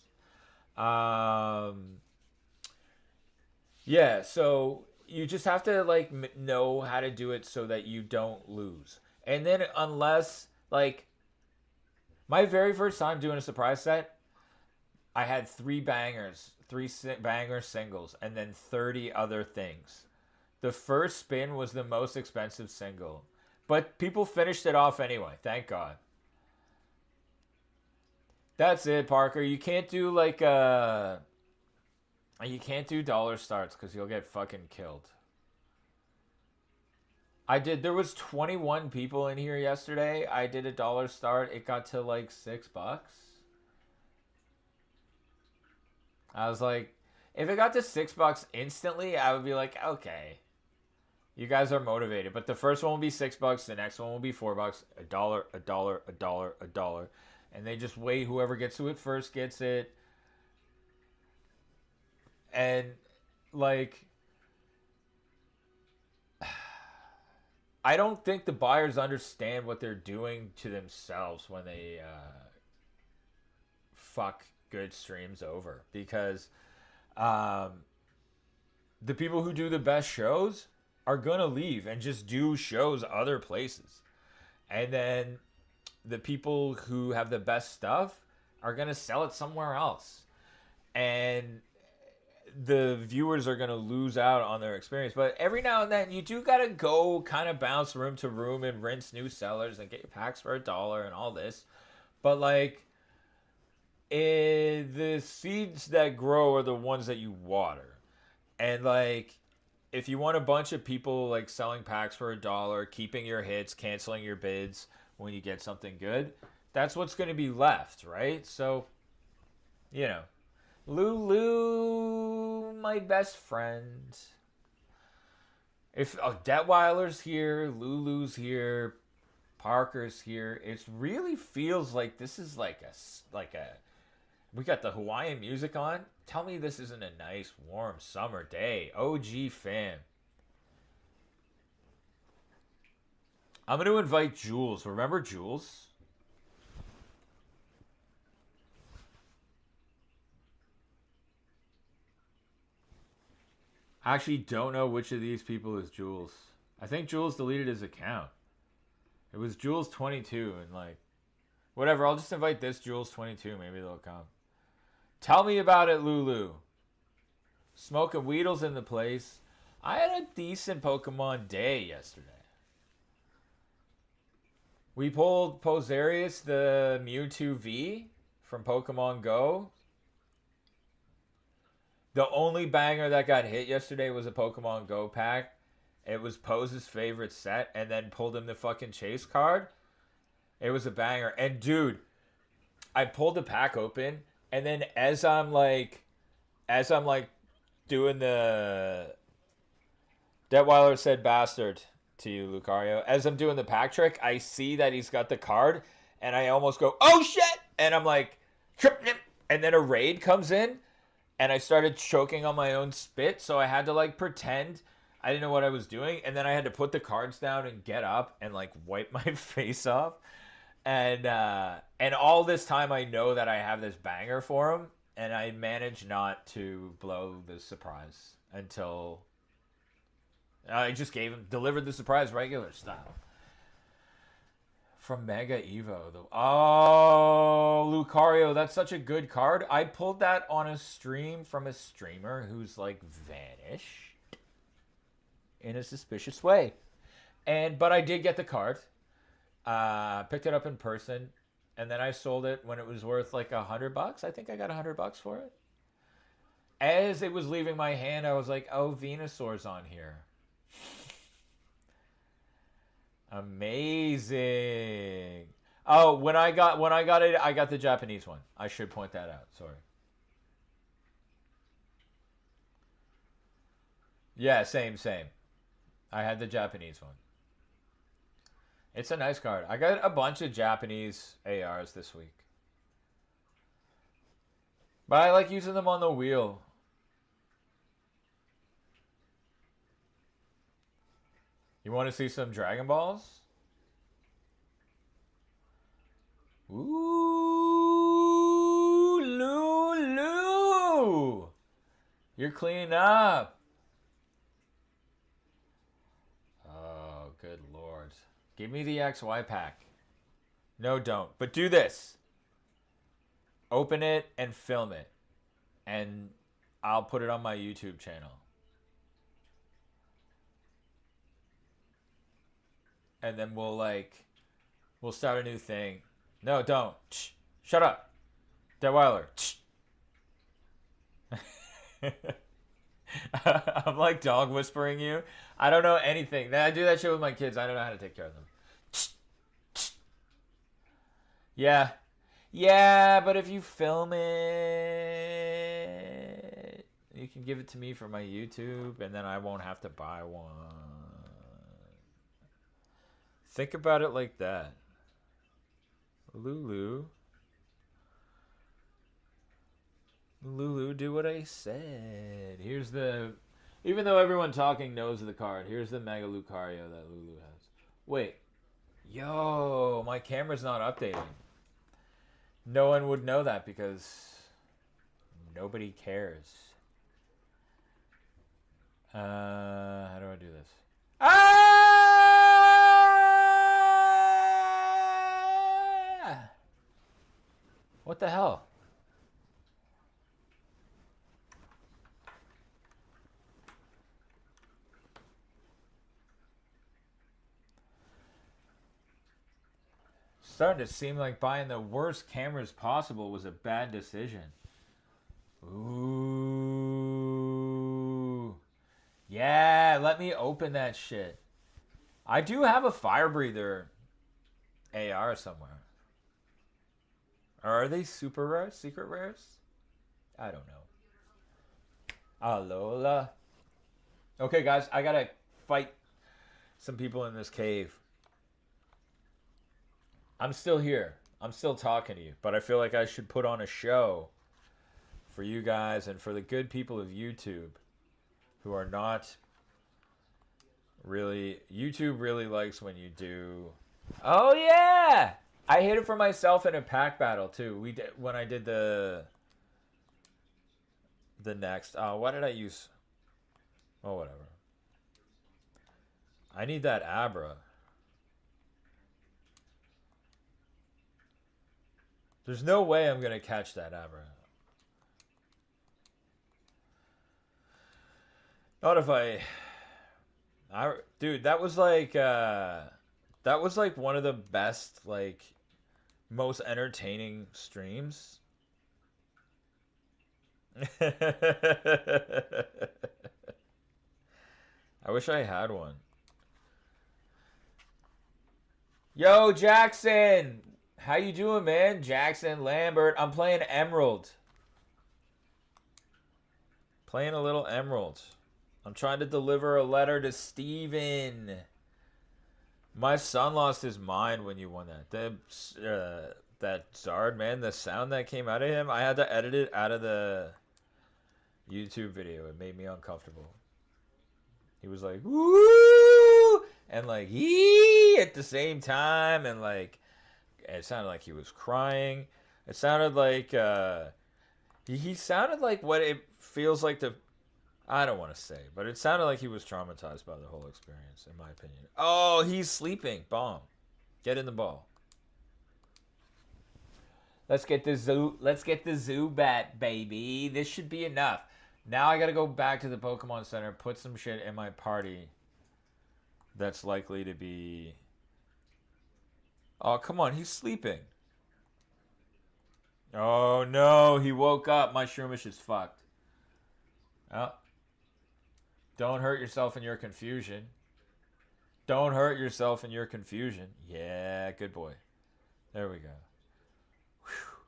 Yeah, so you just have to like know how to do it so that you don't lose. And then unless like my very first time doing a surprise set, I had three bangers, banger singles, and then 30 other things. The first spin was the most expensive single, but people finished it off anyway. Thank God. That's it, Parker. You can't do like you can't do dollar starts because you'll get fucking killed. I did. There was 21 people in here yesterday. I did a dollar start. It got to like $6. I was like, if it got to $6 instantly, I would be like, okay, you guys are motivated. But the first one will be $6. The next one will be $4. A dollar, a dollar, a dollar, a dollar, and they just wait. Whoever gets to it first gets it. And like, I don't think the buyers understand what they're doing to themselves when they fuck good streams over, because the people who do the best shows are gonna leave and just do shows other places, and then the people who have the best stuff are gonna sell it somewhere else, and the viewers are going to lose out on their experience. But every now and then you do got to go kind of bounce room to room and rinse new sellers and get your packs for $1 and all this. But like, the seeds that grow are the ones that you water. And like, if you want a bunch of people like selling packs for $1, keeping your hits, canceling your bids when you get something good, that's what's going to be left, right? So, you know, Lulu, my best friend. If Detweiler's here, Lulu's here, Parker's here, it really feels like this is like a. We got the Hawaiian music on. Tell me this isn't a nice, warm summer day. OG fam. I'm going to invite Jules. Remember Jules? I actually don't know which of these people is Jules. I think Jules deleted his account. It was Jules22 and like, whatever. I'll just invite this Jules22. Maybe they'll come. Tell me about it, Lulu. Smoking Weedles in the place. I had a decent Pokemon day yesterday. We pulled Poserius, the Mewtwo V from Pokemon Go. The only banger that got hit yesterday was a Pokemon Go pack. It was Pose's favorite set, and then pulled him the fucking chase card. It was a banger. And dude, I pulled the pack open, and then as I'm like doing the Detweiler said bastard to you, Lucario. As I'm doing the pack trick, I see that he's got the card, and I almost go, oh shit! And I'm like, and then a raid comes in. And I started choking on my own spit, so I had to like pretend I didn't know what I was doing, and then I had to put the cards down and get up and like wipe my face off. And all this time I know that I have this banger for him, and I managed not to blow the surprise until I just delivered the surprise regular style. From Mega Evo, though. Oh, Lucario, that's such a good card. I pulled that on a stream from a streamer who's like vanished in a suspicious way. But I did get the card. Picked it up in person, and then I sold it when it was worth like $100. I think I got $100 for it. As it was leaving my hand, I was like, oh, Venusaur's on here. Amazing. Oh, when I got it, I got the Japanese one. I should point that out. Sorry. Yeah, same. I had the Japanese one. It's a nice card. I got a bunch of Japanese ARs this week. But I like using them on the wheel. You want to see some Dragon Balls? Ooh, Lulu! You're cleaning up. Oh, good lord. Give me the XY pack. No, don't. But do this. Open it and film it. And I'll put it on my YouTube channel. And then we'll start a new thing. No, don't. Shh. Shut up. Detweiler. Shh. I'm like dog whispering you. I don't know anything. I do that shit with my kids. I don't know how to take care of them. Yeah. Yeah, but if you film it, you can give it to me for my YouTube, and then I won't have to buy one. Think about it like that. Lulu, do what I said. Here's the... Even though everyone talking knows the card, here's the Mega Lucario that Lulu has. Wait. Yo, my camera's not updating. No one would know that because nobody cares. How do I do this? Ah! What the hell? Starting to seem like buying the worst cameras possible was a bad decision. Ooh. Yeah, let me open that shit. I do have a fire breather AR somewhere. Are they super rare? Secret rares? I don't know. Alola. Okay, guys, I gotta fight some people in this cave. I'm still here. I'm still talking to you, but I feel like I should put on a show for you guys and for the good people of YouTube who are not really... YouTube really likes when you do... Oh, yeah! I hit it for myself in a pack battle, too. We did when I did the next... what did I use? Oh, whatever. I need that Abra. There's no way I'm going to catch that Abra. Not if I... Dude, that was like one of the best, like, most entertaining streams. I wish I had one. Yo, Jackson! How you doing, man? Jackson Lambert. I'm playing Emerald. Playing a little Emerald. I'm trying to deliver a letter to Steven. My son lost his mind when you won that. That Zard, man, the sound that came out of him, I had to edit it out of the YouTube video. It made me uncomfortable. He was like, woo! And like, yee! At the same time. And like, it sounded like he was crying. It sounded like, he sounded like what it feels like to... I don't want to say, but it sounded like he was traumatized by the whole experience, in my opinion. Oh, he's sleeping. Bomb. Get in the ball. Let's get the zoo. Let's get the Zubat, baby. This should be enough. Now I gotta go back to the Pokemon Center, put some shit in my party that's likely to be... Oh, come on. He's sleeping. Oh, no. He woke up. My Shroomish is fucked. Oh. Don't hurt yourself in your confusion. Don't hurt yourself in your confusion. Yeah, good boy. There we go. Whew.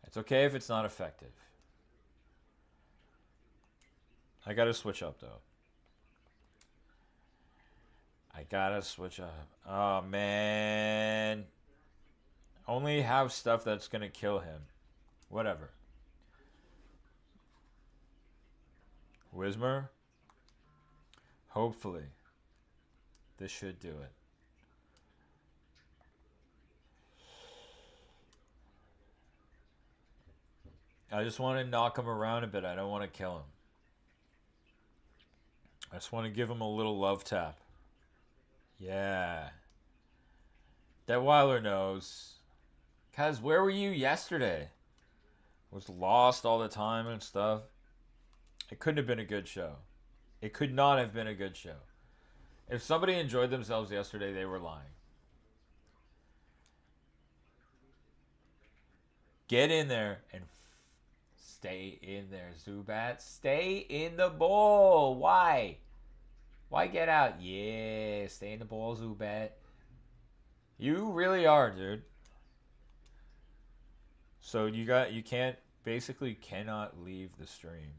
It's okay if it's not effective. I gotta switch up, though. I gotta switch up. Oh, man. Only have stuff that's gonna kill him. Whatever. Whismer? Hopefully. This should do it. I just want to knock him around a bit. I don't want to kill him. I just want to give him a little love tap. Yeah. Detweiler knows. Cuz, where were you yesterday? Was lost all the time and stuff. It couldn't have been a good show. It could not have been a good show. If somebody enjoyed themselves yesterday, they were lying. Get in there and stay in there, Zubat. Stay in the bowl. Why? Why get out? Yeah, stay in the bowl, Zubat. You really are, dude. So you can't basically cannot leave the stream.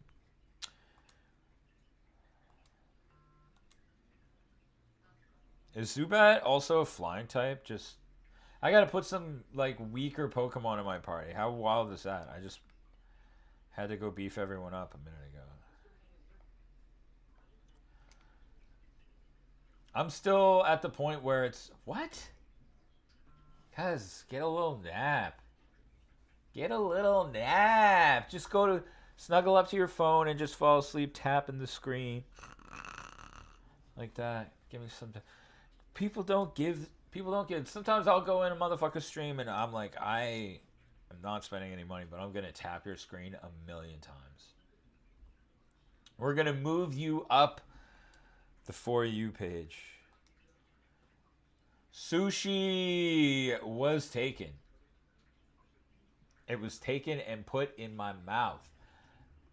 Is Zubat also a flying type? Just I gotta put some like weaker Pokemon in my party. How wild is that? I just had to go beef everyone up a minute ago. I'm still at the point where it's what? Cuz get a little nap. Get a little nap. Just go to snuggle up to your phone and just fall asleep tapping the screen. Like that. Give me some time. People don't give. Sometimes I'll go in a motherfucker stream and I'm like, I am not spending any money, but I'm going to tap your screen a million times. We're going to move you up the For You page. Sushi was taken. It was taken and put in my mouth.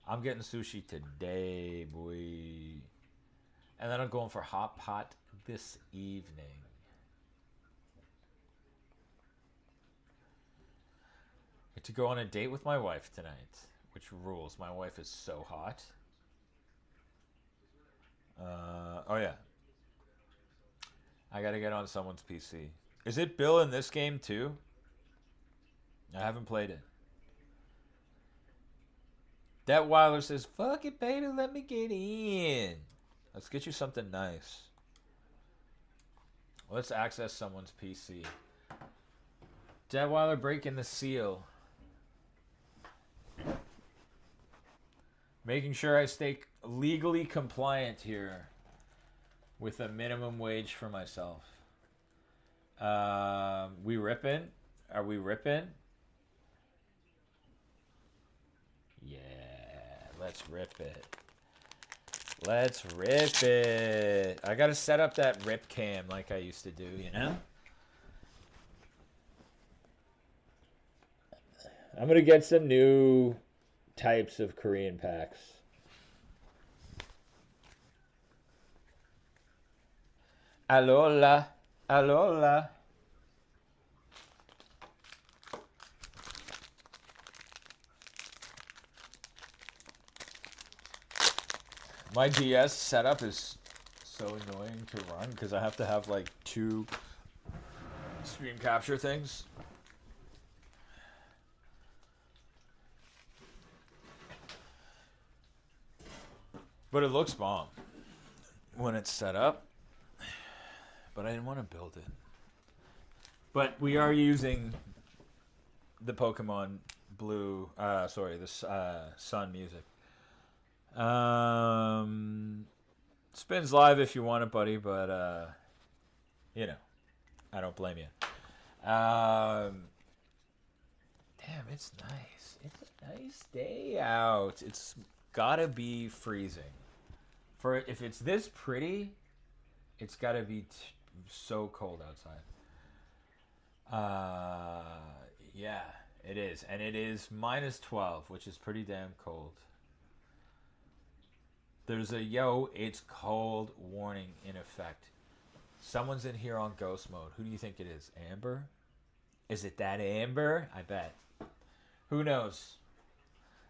I'm getting sushi today, boy. And then I'm going for hot pot this evening. Get to go on a date with my wife tonight, which rules. My wife is so hot. Oh yeah. I gotta get on someone's PC. Is it Bill in this game too? I haven't played it. That Wilder says, fuck it, baby, let me get in. Let's get you something nice. Let's access someone's PC. Deadweiler breaking the seal. Making sure I stay legally compliant here with a minimum wage for myself. We ripping? Are we ripping? Yeah, let's rip it. Let's rip it. I gotta set up that rip cam like I used to do, you know? I'm gonna get some new types of Korean packs. Alola. Alola. My DS setup is so annoying to run because I have to have like 2 screen capture things. But it looks bomb when it's set up. But I didn't want to build it. But we are using the Pokemon Blue, Sun music. Spins live if you want it, buddy, but you know, I don't blame you. Damn, it's nice. It's a nice day out. It's gotta be freezing. For if it's this pretty, it's gotta be so cold outside. Yeah, it is, and it is -12, which is pretty damn cold. There's a it's cold warning in effect. Someone's in here on ghost mode. Who do you think it is? Amber? Is it that Amber? I bet. Who knows?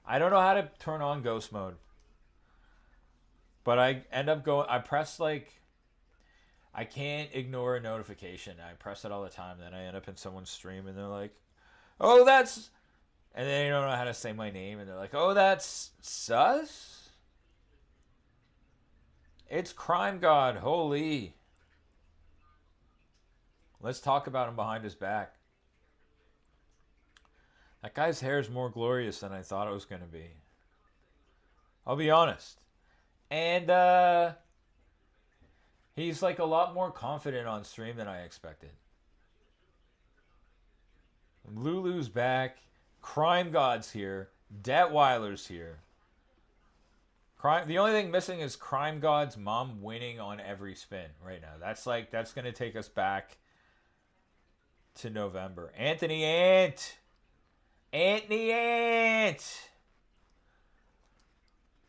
I don't know how to turn on ghost mode. But I end up going, I press like, I can't ignore a notification. I press it all the time. Then I end up in someone's stream and they're like, oh, that's, and they don't know how to say my name. And they're like, oh, that's sus? It's Crime God. Holy. Let's talk about him behind his back. That guy's hair is more glorious than I thought it was going to be. I'll be honest. And he's like a lot more confident on stream than I expected. Lulu's back. Crime God's here. Detweiler's here. The only thing missing is Crime God's mom winning on every spin right now. That's going to take us back to November. Anthony Ant.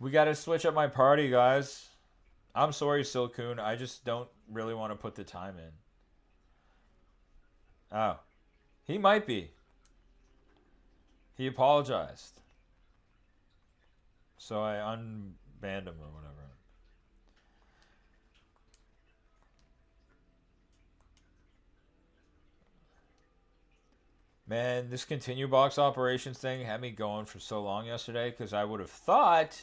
We got to switch up my party, guys. I'm sorry, Silcoon. I just don't really want to put the time in. Oh. He might be. He apologized. So I unbanned him or whatever. Man, this continue box operations thing had me going for so long yesterday because I would have thought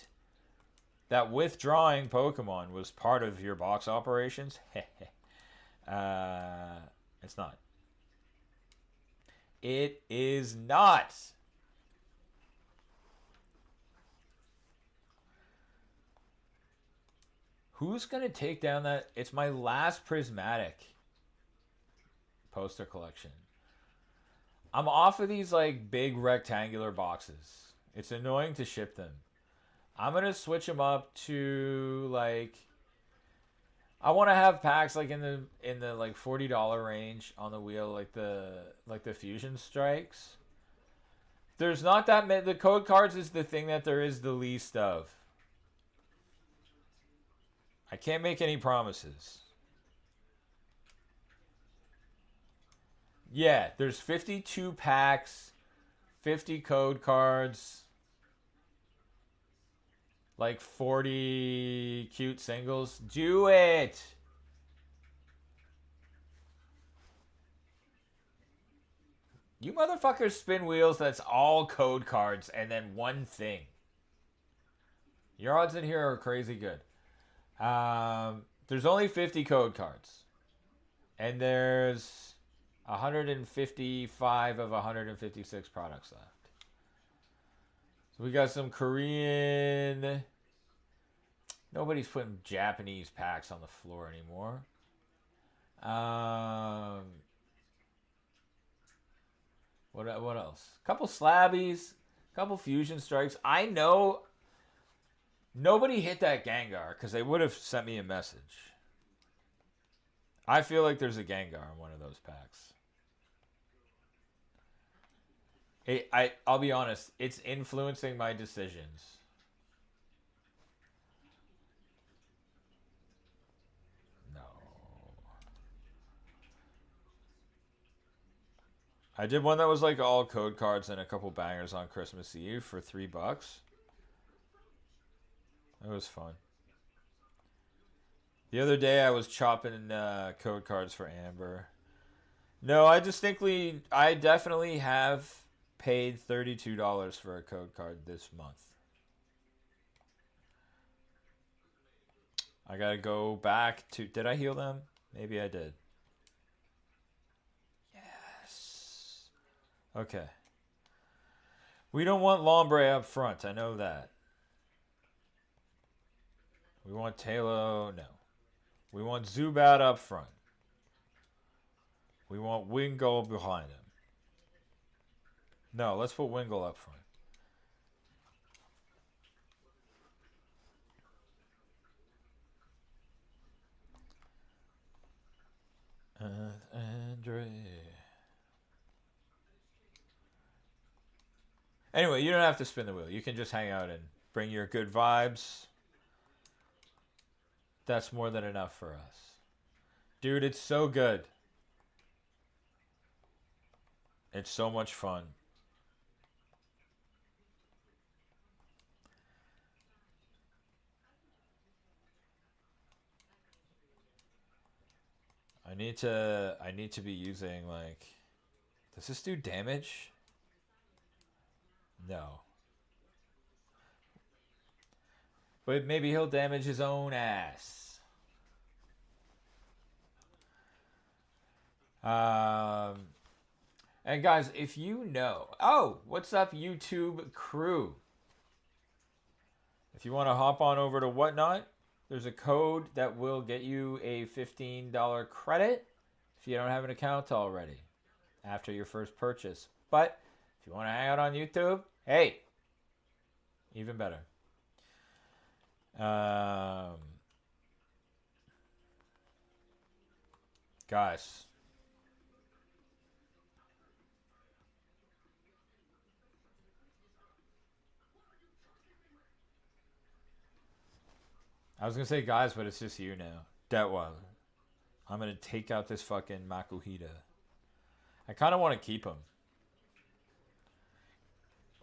that withdrawing Pokemon was part of your box operations. It's not. It is not. Who's going to take down that? It's my last prismatic poster collection. I'm off of these like big rectangular boxes. It's annoying to ship them. I'm going to switch them up to like I want to have packs like in the like $40 range on the wheel, like the fusion strikes. There's not that many. The code cards is the thing that there is the least of. I can't make any promises. Yeah, there's 52 packs, 50 code cards, like 40 cute singles. Do it! You motherfuckers spin wheels that's all code cards and then one thing. Your odds in here are crazy good. There's only 50 code cards. And there's 155 of 156 products left. So we got some Korean. Nobody's putting Japanese packs on the floor anymore. What else? Couple Slabbies, couple Fusion Strikes. I know nobody hit that Gengar because they would have sent me a message. I feel like there's a Gengar in one of those packs. I'll be honest, it's influencing my decisions. No. I did one that was like all code cards and a couple bangers on Christmas Eve for $3. It was fun. The other day I was chopping code cards for Amber. No, I definitely have paid $32 for a code card this month. I gotta go back to... Did I heal them? Maybe I did. Yes. Okay. We don't want Lombre up front. I know that. We want Talo. No. We want Zubat up front. We want Wingull behind him. No, let's put Wingull up front. Andre. Anyway, you don't have to spin the wheel. You can just hang out and bring your good vibes. That's more than enough for us. Dude, it's so good. It's so much fun. I need to be using like, does this do damage? No. But maybe he'll damage his own ass. And guys, if you know... Oh, what's up, YouTube crew? If you want to hop on over to Whatnot, there's a code that will get you a $15 credit if you don't have an account already after your first purchase. But If you want to hang out on YouTube, hey, even better. Guys, I was gonna say guys, but it's just you now. Detweiler. I'm gonna take out this fucking Makuhita. I kind of want to keep him.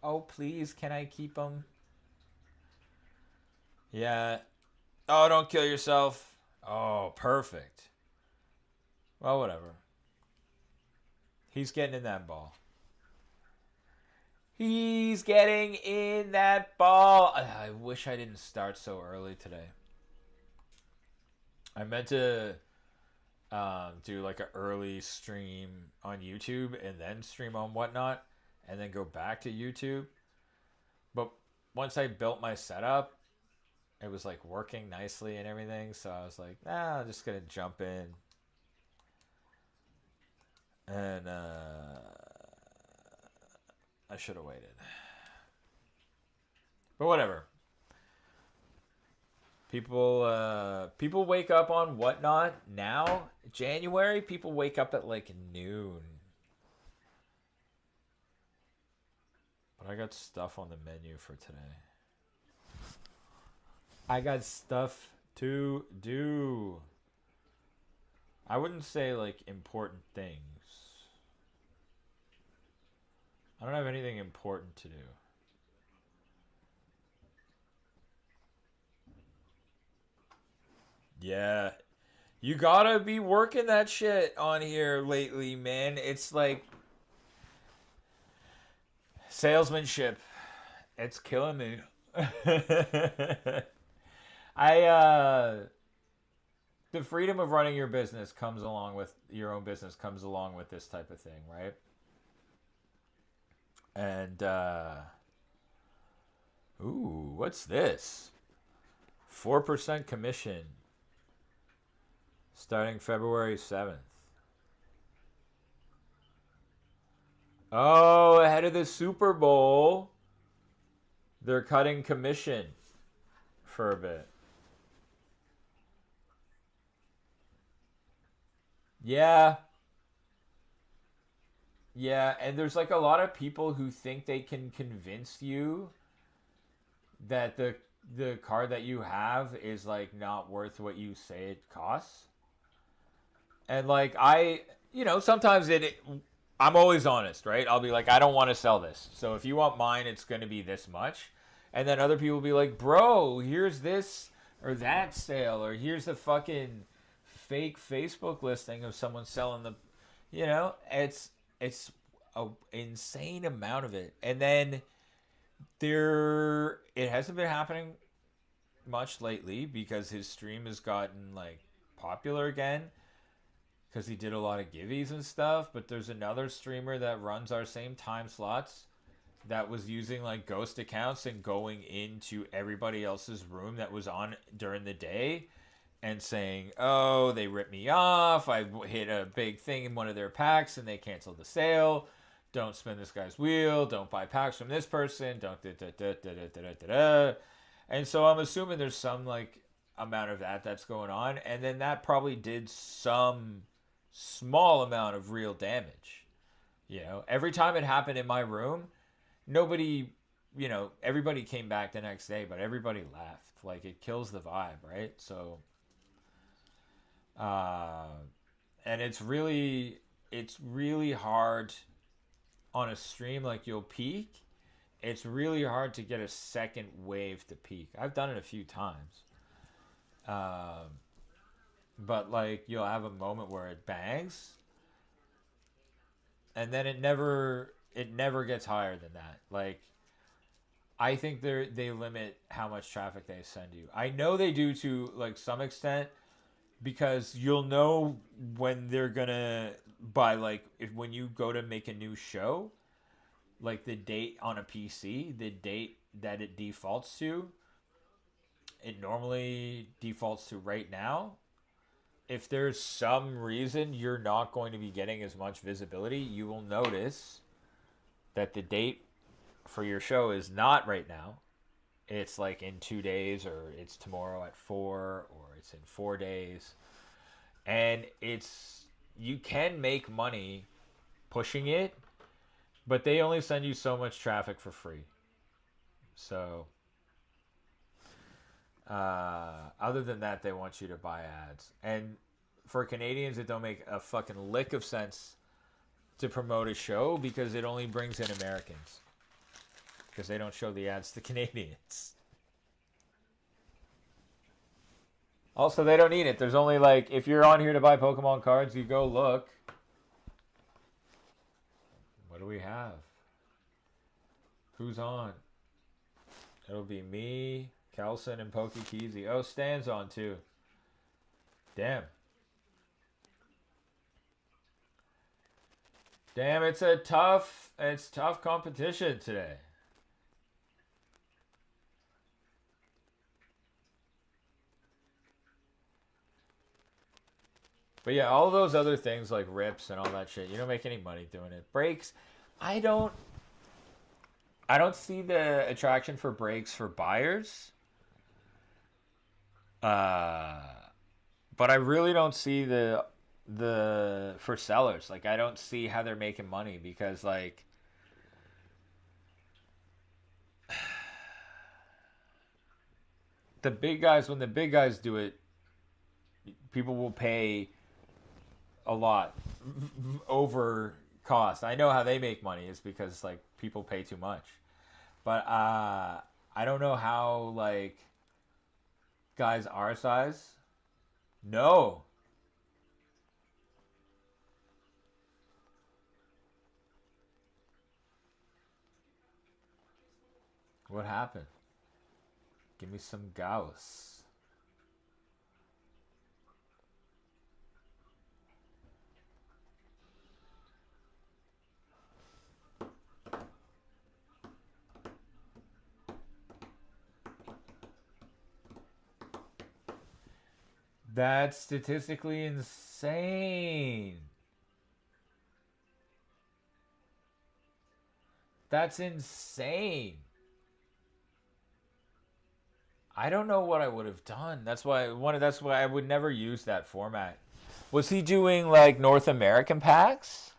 Oh, please, can I keep him? Yeah. Oh, don't kill yourself. Oh, perfect. Well, whatever. He's getting in that ball. He's getting in that ball. I wish I didn't start so early today. I meant to do like an early stream on YouTube and then stream on Whatnot and then go back to YouTube. But once I built my setup, it was like working nicely and everything. So I was like, nah, I'm just going to jump in. And I should have waited. But whatever. People wake up on Whatnot now. January, people wake up at like noon. But I got stuff on the menu for today. I got stuff to do. I wouldn't say like important things. I don't have anything important to do. Yeah. You gotta be working that shit on here lately, man. It's like salesmanship. It's killing me. The freedom of running your business comes along with your own business comes along with this type of thing, right? And ooh, what's this? 4% commission starting February 7th. Oh, ahead of the Super Bowl, they're cutting commission for a bit. Yeah. Yeah, and there's like a lot of people who think they can convince you that the card that you have is like not worth what you say it costs. And like sometimes I'm always honest, right? I'll be like, I don't want to sell this. So if you want mine, it's going to be this much. And then other people will be like, bro, here's this or that sale, or here's the fucking fake Facebook listing of someone selling the, it's a insane amount of it. And then it hasn't been happening much lately because his stream has gotten like popular again because he did a lot of giveies and stuff. But there's another streamer that runs our same time slots that was using like ghost accounts and going into everybody else's room that was on during the day and saying, oh, they ripped me off, I hit a big thing in one of their packs and they canceled the sale, don't spin this guy's wheel, don't buy packs from this person, don't da da da da da da da da. And so I'm assuming there's some like amount of that's going on, and then that probably did some small amount of real damage. Every time it happened in my room, nobody, everybody came back the next day, but everybody left. Like, it kills the vibe, right? So, and it's really hard on a stream. Like, you'll peak. It's really hard to get a second wave to peak. I've done it a few times. But like, you'll have a moment where it bangs, and then it never gets higher than that. Like, I think they limit how much traffic they send you. I know they do to like some extent, because you'll know when they're gonna by like when you go to make a new show, like the date on a PC, the date that it defaults to, it normally defaults to right now. If there's some reason you're not going to be getting as much visibility, you will notice that the date for your show is not right now. It's like in 2 days, or it's tomorrow at 4, or it's in 4 days. And you can make money pushing it, but they only send you so much traffic for free. So, other than that, they want you to buy ads. And for Canadians, it don't make a fucking lick of sense to promote a show because it only brings in Americans. Because they don't show the ads to Canadians. Also, they don't need it. There's only like, if you're on here to buy Pokemon cards, you go look. What do we have? Who's on? It'll be me, Kelson, and Pokekeezy. Oh, Stan's on too. Damn. Damn, it's tough competition today. But yeah, all those other things like rips and all that shit, you don't make any money doing it. Breaks, I don't see the attraction for breaks for buyers. But I really don't see the for sellers. Like, I don't see how they're making money because like the big guys, when the big guys do it, people will pay a lot over cost. I know how they make money is because like people pay too much. But I don't know how like guys our size. No. What happened? Give me some Gauss. That's statistically insane. That's insane. I don't know what I would have done. That's why I would never use that format. Was he doing like North American packs?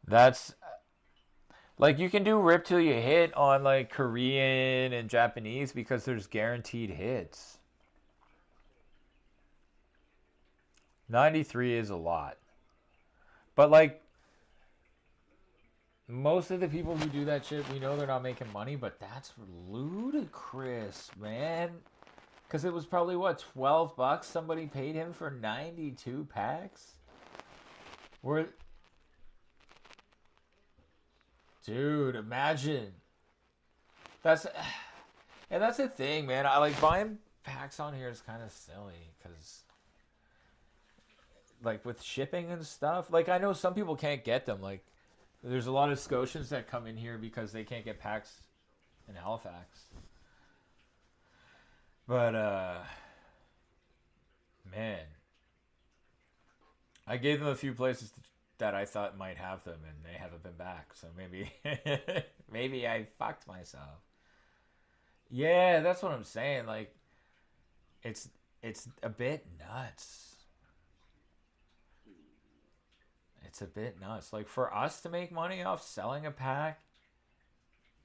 That's like, you can do rip till you hit on like Korean and Japanese because there's guaranteed hits. 93 is a lot. But like most of the people who do that shit, we know they're not making money, but that's ludicrous, man. Because it was probably, what, $12 somebody paid him for 92 packs? Dude, imagine. And that's the thing, man. I like buying packs on here is kind of silly because, like, with shipping and stuff, like, I know some people can't get them. Like, there's a lot of Scotians that come in here because they can't get packs in Halifax. But, man, I gave them a few places that I thought might have them, and they haven't been back. So maybe I fucked myself. Yeah, that's what I'm saying. Like, it's a bit nuts. It's a bit nuts. Like, for us to make money off selling a pack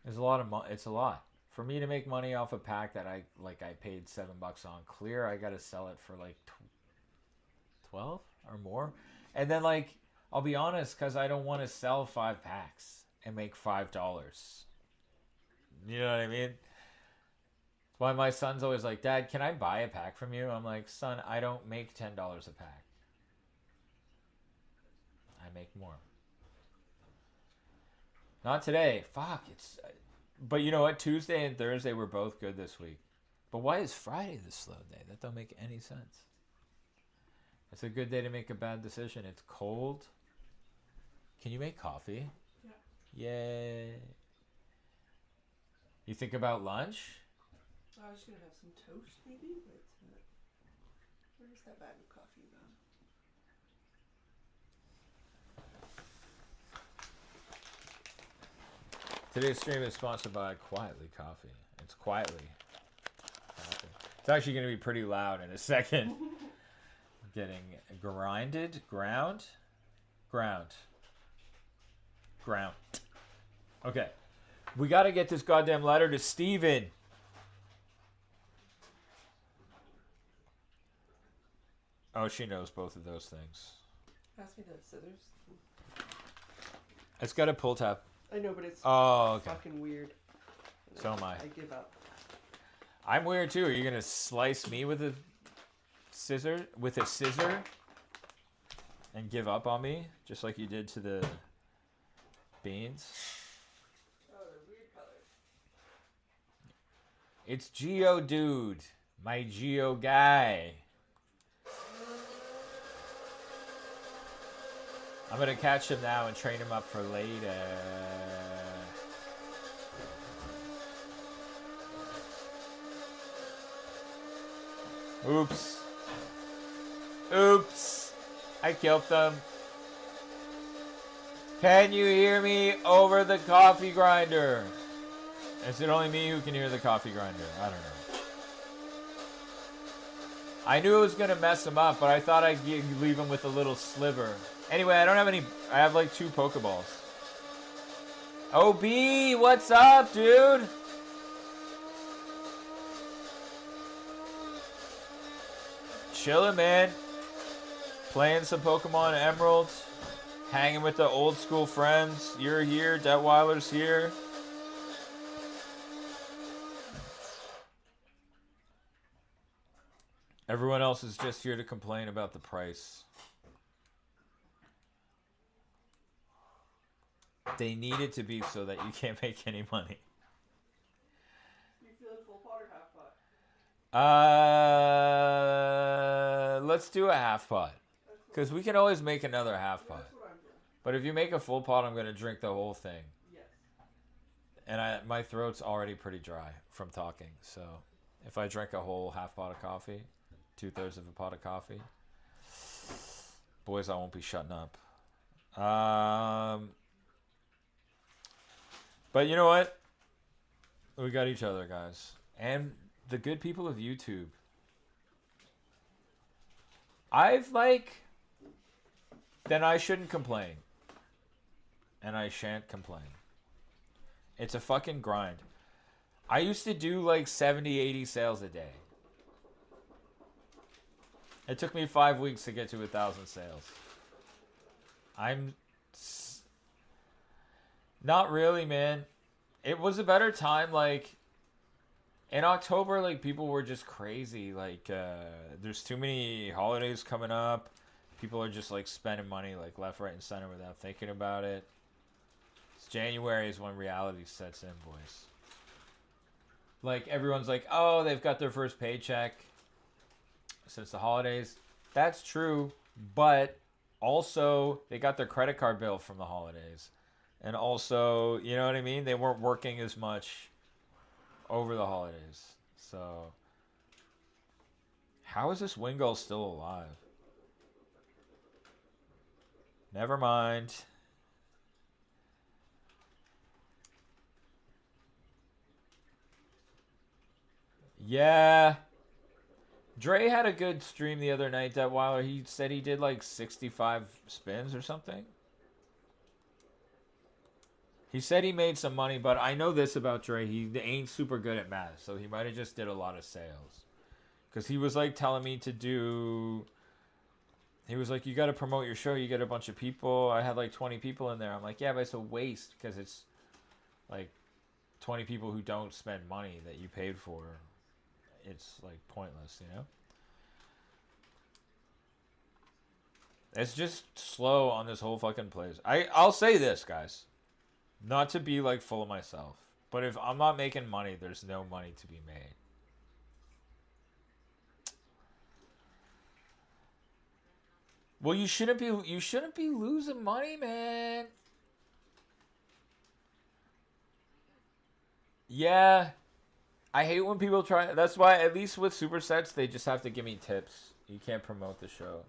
is a lot of money. It's a lot. For me to make money off a pack that I paid $7 on clear, I got to sell it for like 12 or more. And then, like, I'll be honest, because I don't want to sell 5 packs and make $5. You know what I mean? Why my son's always like, Dad, can I buy a pack from you? I'm like, son, I don't make $10 a pack. I make more. Not today. Fuck. But you know what? Tuesday and Thursday were both good this week. But why is Friday the slow day? That don't make any sense. It's a good day to make a bad decision. It's cold. Can you make coffee? Yeah. Yay. You think about lunch? I was going to have some toast maybe, but... Where's that bag of coffee gone? Today's stream is sponsored by Quietly Coffee. It's Quietly Coffee. It's actually going to be pretty loud in a second. Getting ground. Okay. We got to get this goddamn letter to Steven. Oh, she knows both of those things. Pass me the scissors. It's got a pull tab. I know, but it's okay. fucking weird. So am I. I give up. I'm weird too. Are you gonna slice me with a scissor? And give up on me, just like you did to the beans? Oh, they're weird colors. It's Geo Dude, my Geo guy. I'm gonna catch him now and train him up for later. Oops. I killed them. Can you hear me over the coffee grinder? Is it only me who can hear the coffee grinder? I don't know. I knew it was going to mess him up, but I thought I'd leave him with a little sliver. Anyway, I don't have any... I have like 2 Pokeballs. OB, what's up, dude? Chilling, man. Playing some Pokemon Emerald. Hanging with the old school friends. You're here. Detweiler's here. Everyone else is just here to complain about the price. They need it to be so that you can't make any money. You feeling full pot or half pot? Let's do a half pot. Because we can always make another half pot. That's what I'm doing. But if you make a full pot, I'm going to drink the whole thing. Yes. And my throat's already pretty dry from talking. So if I drink a whole half pot of coffee, 2/3 of a pot of coffee, boys, I won't be shutting up. But you know what? We got each other, guys. And the good people of YouTube. Then I shouldn't complain. And I shan't complain. It's a fucking grind. I used to do like 70, 80 sales a day. It took me 5 weeks to get to 1,000 sales. Not really, man. It was a better time, like... In October, like, people were just crazy. Like, there's too many holidays coming up. People are just, like, spending money, like, left, right, and center without thinking about it. January is when reality sets in, boys. Like, everyone's like, oh, they've got their first paycheck since the holidays. That's true, but also, they got their credit card bill from the holidays. And also, you know what I mean? They weren't working as much over the holidays. So, how is this Wingull still alive? Never mind. Yeah. Dre had a good stream the other night, Detweiler. He said he did like 65 spins or something. He said he made some money, but I know this about Dre. He ain't super good at math, so he might have just did a lot of sales. Because he was like telling me to do... He was like, you got to promote your show. You get a bunch of people. I had like 20 people in there. I'm like, yeah, but it's a waste because it's like 20 people who don't spend money that you paid for. It's like pointless, you know? It's just slow on this whole fucking place. I'll say this, guys. Not to be like full of myself, but if I'm not making money, there's no money to be made. Well, you shouldn't be losing money, man. Yeah. I hate when people try. That's why, at least with supersets, they just have to give me tips. You can't promote the show.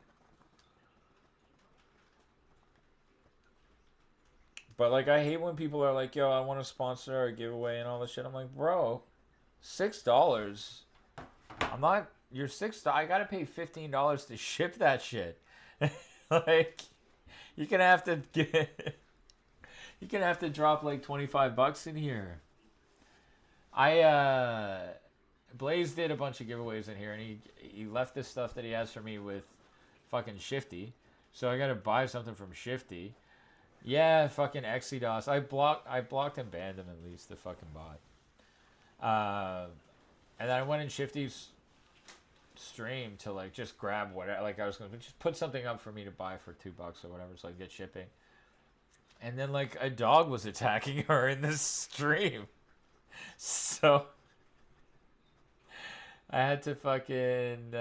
But like, I hate when people are like, "Yo, I want to sponsor a giveaway and all this shit." I'm like, bro, $6. I'm not. You're $6. I gotta pay $15 to ship that shit. Like, you're gonna have to get. You're gonna have to drop like $25 in here. Blaze did a bunch of giveaways in here, and he left this stuff that he has for me with fucking Shifty. So I gotta buy something from Shifty. Yeah, fucking Exydos. I blocked and banned him at least, the fucking bot. And then I went in Shifty's stream to like just grab whatever. Like I was gonna just put something up for me to buy for $2 or whatever, so I get shipping. And then like a dog was attacking her in this stream, so I had to fucking.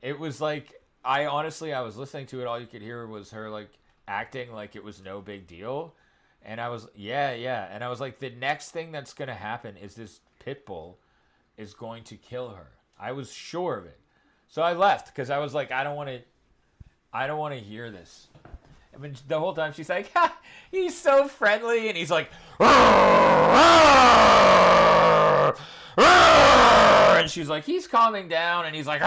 It was like I was listening to it. All you could hear was her like acting like it was no big deal, and I was and I was like, the next thing that's gonna happen is this pit bull is going to kill her. I was sure of it, so I left because I was like, I don't want to hear this. I mean, the whole time she's like, ha, he's so friendly, and he's like, and she's like, he's calming down, and he's like,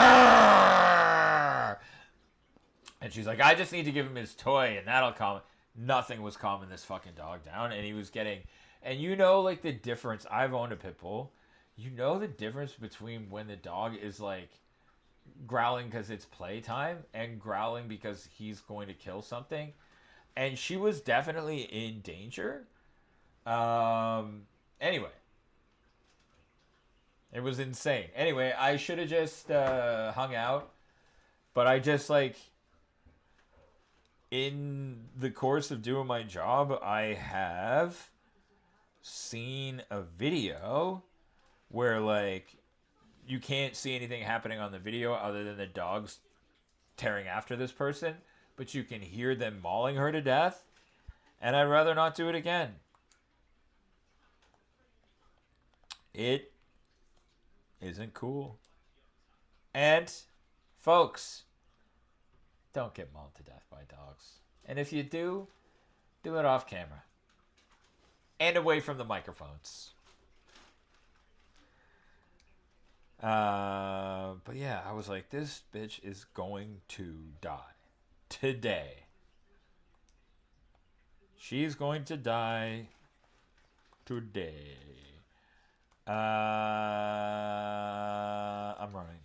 and she's like, I just need to give him his toy, and that'll calm him. Nothing was calming this fucking dog down, and he was getting, and you know, like the difference. I've owned a pit bull. You know the difference between when the dog is like growling because it's playtime and growling because he's going to kill something. And she was definitely in danger. Anyway, it was insane. Anyway, I should have just hung out, but I just like, in the course of doing my job, I have seen a video where like you can't see anything happening on the video other than the dogs tearing after this person, but you can hear them mauling her to death, and I'd rather not do it again. It isn't cool. And folks, don't get mauled to death by dogs. And if you do it off camera and away from the microphones. But yeah, I was like, this bitch is going to die today. She's going to die today. I'm running.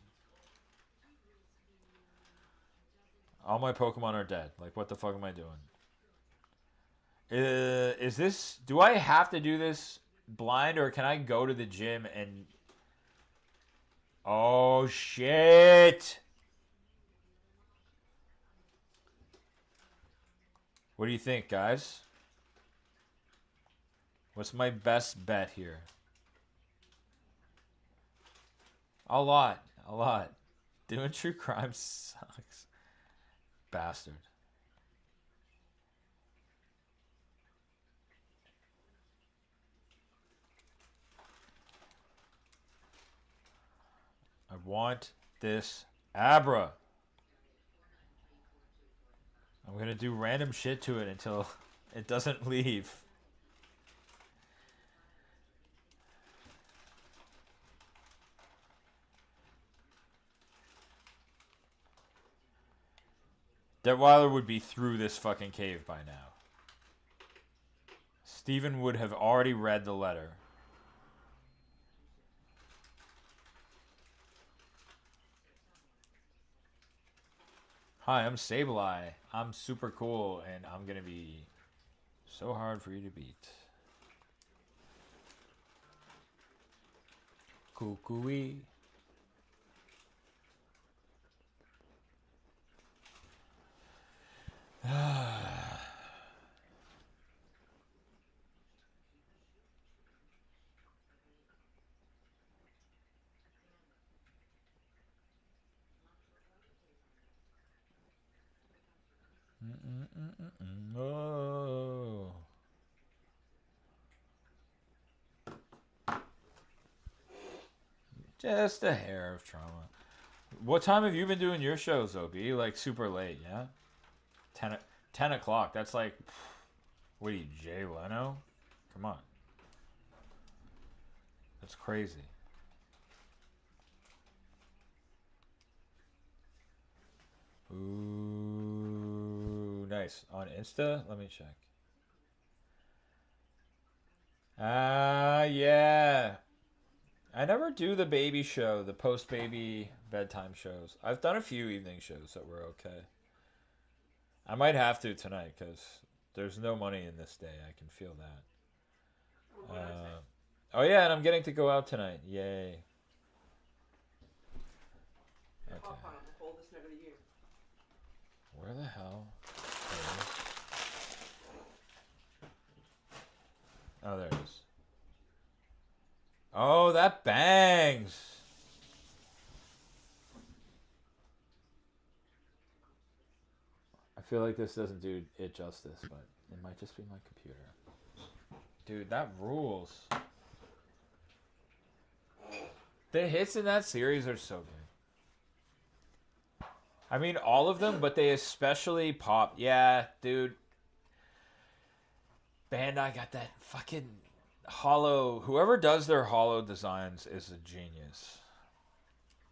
All my Pokemon are dead. Like, what the fuck am I doing? Is this... Do I have to do this blind, or can I go to the gym and... Oh, shit! What do you think, guys? What's my best bet here? A lot. Doing true crime sucks. Bastard. I want this Abra. I'm gonna do random shit to it until it doesn't leave. Detweiler would be through this fucking cave by now. Steven would have already read the letter. Hi, I'm Sableye. I'm super cool, and I'm gonna be so hard for you to beat. Cuckoo-ee. Oh. Just a hair of trauma. What time have you been doing your shows, OB? Like super late, yeah? 10 o'clock. That's like, what are you, Jay Leno? Come on. That's crazy. Ooh, nice. On Insta? Let me check. Yeah. I never do the baby show, the post-baby bedtime shows. I've done a few evening shows that were okay. I might have to tonight because there's no money in this day. I can feel that. Oh yeah, and I'm getting to go out tonight. Yay. Okay. Where the hell? Oh, there it is. Oh, that bangs. I feel like this doesn't do it justice, but it might just be my computer. Dude, that rules. The hits in that series are so good. I mean, all of them, but they especially pop. Yeah, dude. Bandai got that fucking hollow. Whoever does their hollow designs is a genius.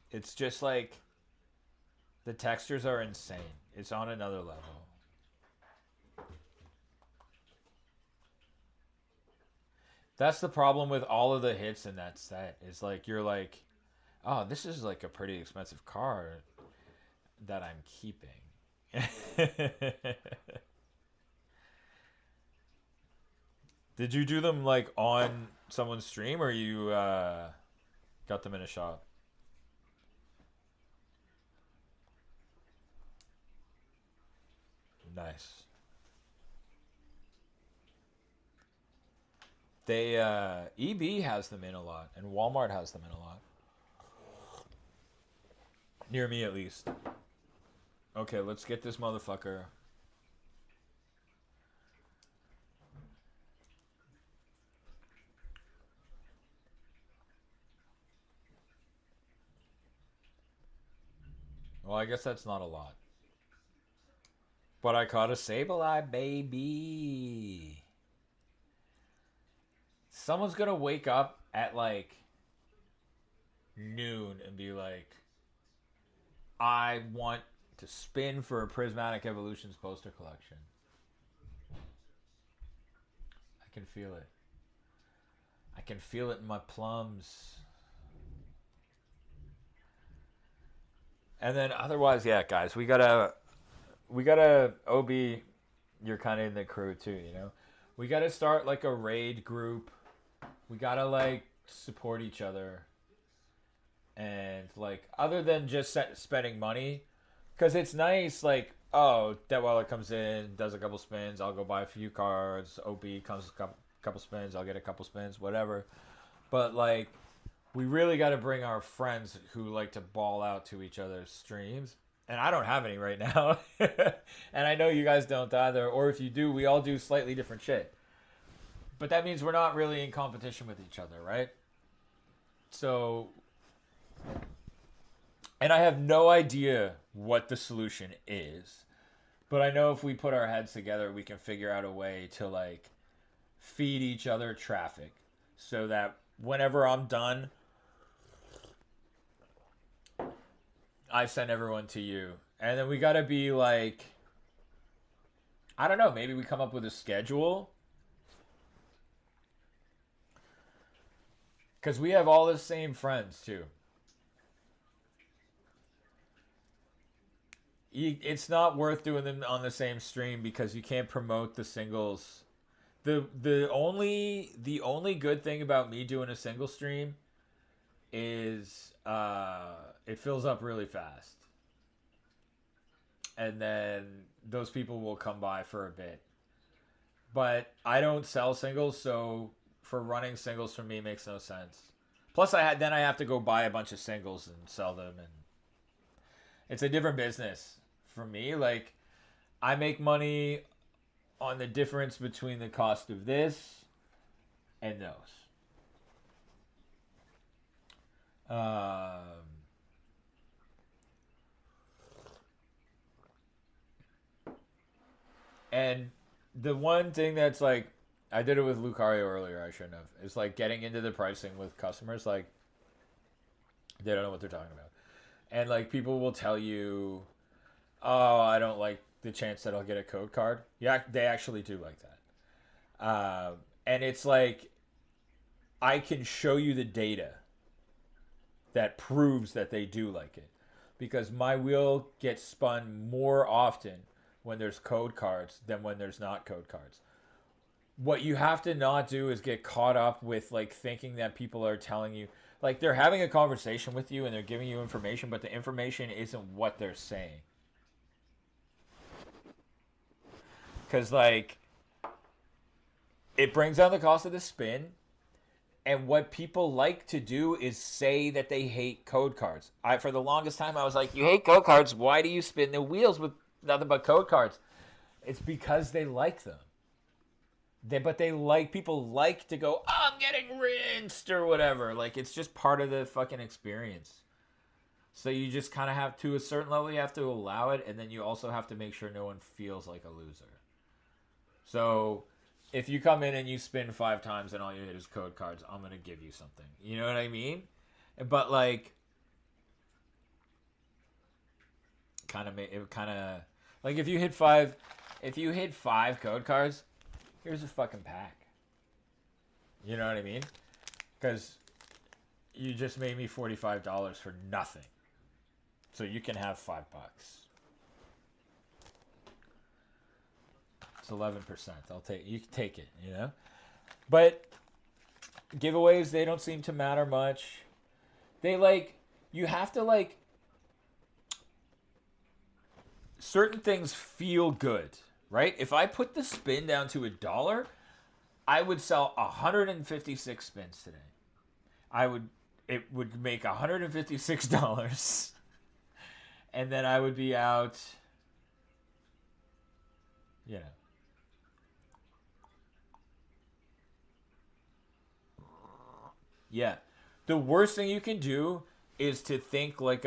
It's just like the textures are insane. It's on another level. That's the problem with all of the hits in that set. Is like you're like, oh, this is like a pretty expensive car that I'm keeping. Did you do them like on someone's stream, or you got them in a shop? Nice. They EB has them in a lot, and Walmart has them in a lot. Near me, at least. Okay, let's get this motherfucker. Well, I guess that's not a lot. But I caught a Sableye, baby. Someone's gonna wake up at like noon and be like, I want to spin for a Prismatic Evolutions poster collection. I can feel it. I can feel it in my plums. And then otherwise, yeah, guys, we gotta OB, you're kind of in the crew too, you know? We gotta start like a raid group. We gotta like support each other. And like, other than just spending money, because it's nice, like, oh, Detweiler comes in, does a couple spins, I'll go buy a few cards. OB comes a couple spins, I'll get a couple spins, whatever. But like, we really got to bring our friends who like to ball out to each other's streams. And I don't have any right now. And I know you guys don't either. Or if you do, we all do slightly different shit. But that means we're not really in competition with each other, right? So, and I have no idea what the solution is. But I know if we put our heads together, we can figure out a way to like feed each other traffic. So that whenever I'm done, I send everyone to you. And then we gotta be like, I don't know, maybe we come up with a schedule. Because we have all the same friends too. It's not worth doing them on the same stream because you can't promote the singles. The only good thing about me doing a single stream is it fills up really fast. And then those people will come by for a bit. But I don't sell singles, so for running singles for me makes no sense. Plus, I have to go buy a bunch of singles and sell them, and it's a different business for me. Like, I make money on the difference between the cost of this and those. And the one thing that's like, I did it with Lucario earlier. I shouldn't have. It's like getting into the pricing with customers. Like they don't know what they're talking about, and like people will tell you, "Oh, I don't like the chance that I'll get a code card." Yeah, they actually do like that. And it's like I can show you the data that proves that they do like it, because my wheel gets spun more often when there's code cards than when there's not code cards. What you have to not do is get caught up with like thinking that people are telling you, like they're having a conversation with you and they're giving you information, but the information isn't what they're saying. Because like it brings down the cost of the spin, and what people like to do is say that they hate code cards. For the longest time I was like, you hate code cards, why do you spin the wheels with nothing but code cards? It's because they like them. People like to go, oh, I'm getting rinsed or whatever. Like, it's just part of the fucking experience. So you just kind of have, to a certain level, you have to allow it, and then you also have to make sure no one feels like a loser. So if you come in and you spin 5 times and all you hit is code cards, I'm going to give you something. You know what I mean? But like, like if you hit 5 code cards, here's a fucking pack. You know what I mean? Because you just made me $45 for nothing. So you can have $5. It's 11%. You can take it, you know? But giveaways, they don't seem to matter much. You have to certain things feel good. Right? If I put the spin down to $1, I would sell 156 spins today. It would make $156, and then I would be out. You know. Yeah, the worst thing you can do is to think like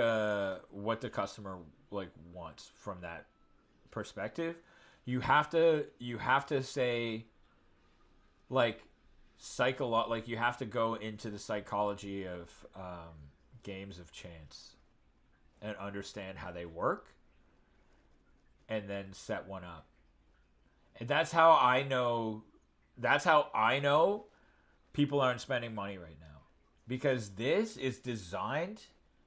what the customer like wants from that perspective. You have to say like you have to go into the psychology of games of chance and understand how they work, and then set one up. And that's how I know people aren't spending money right now, because this is designed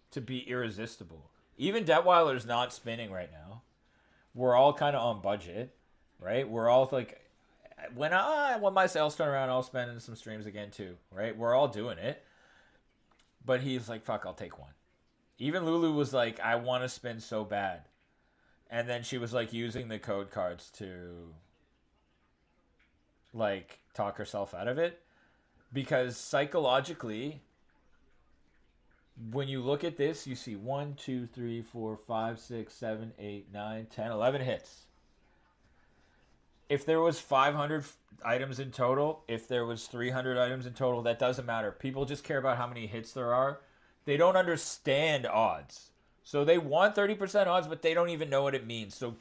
to be irresistible. Even Detweiler's not spinning right now. We're all kind of on budget, right? We're all like, when my sales turn around, I'll spend in some streams again too, right? We're all doing it. But he's like, fuck, I'll take one. Even Lulu was like, I want to spin so bad. And then she was like using the code cards to like talk herself out of it. Because psychologically, when you look at this, you see 1, 2, 3, 4, 5, 6, 7, 8, 9, 10, 11 hits. If there was 500 items in total, if there was 300 items in total, that doesn't matter. People just care about how many hits there are. They don't understand odds. So they want 30% odds, but they don't even know what it means. So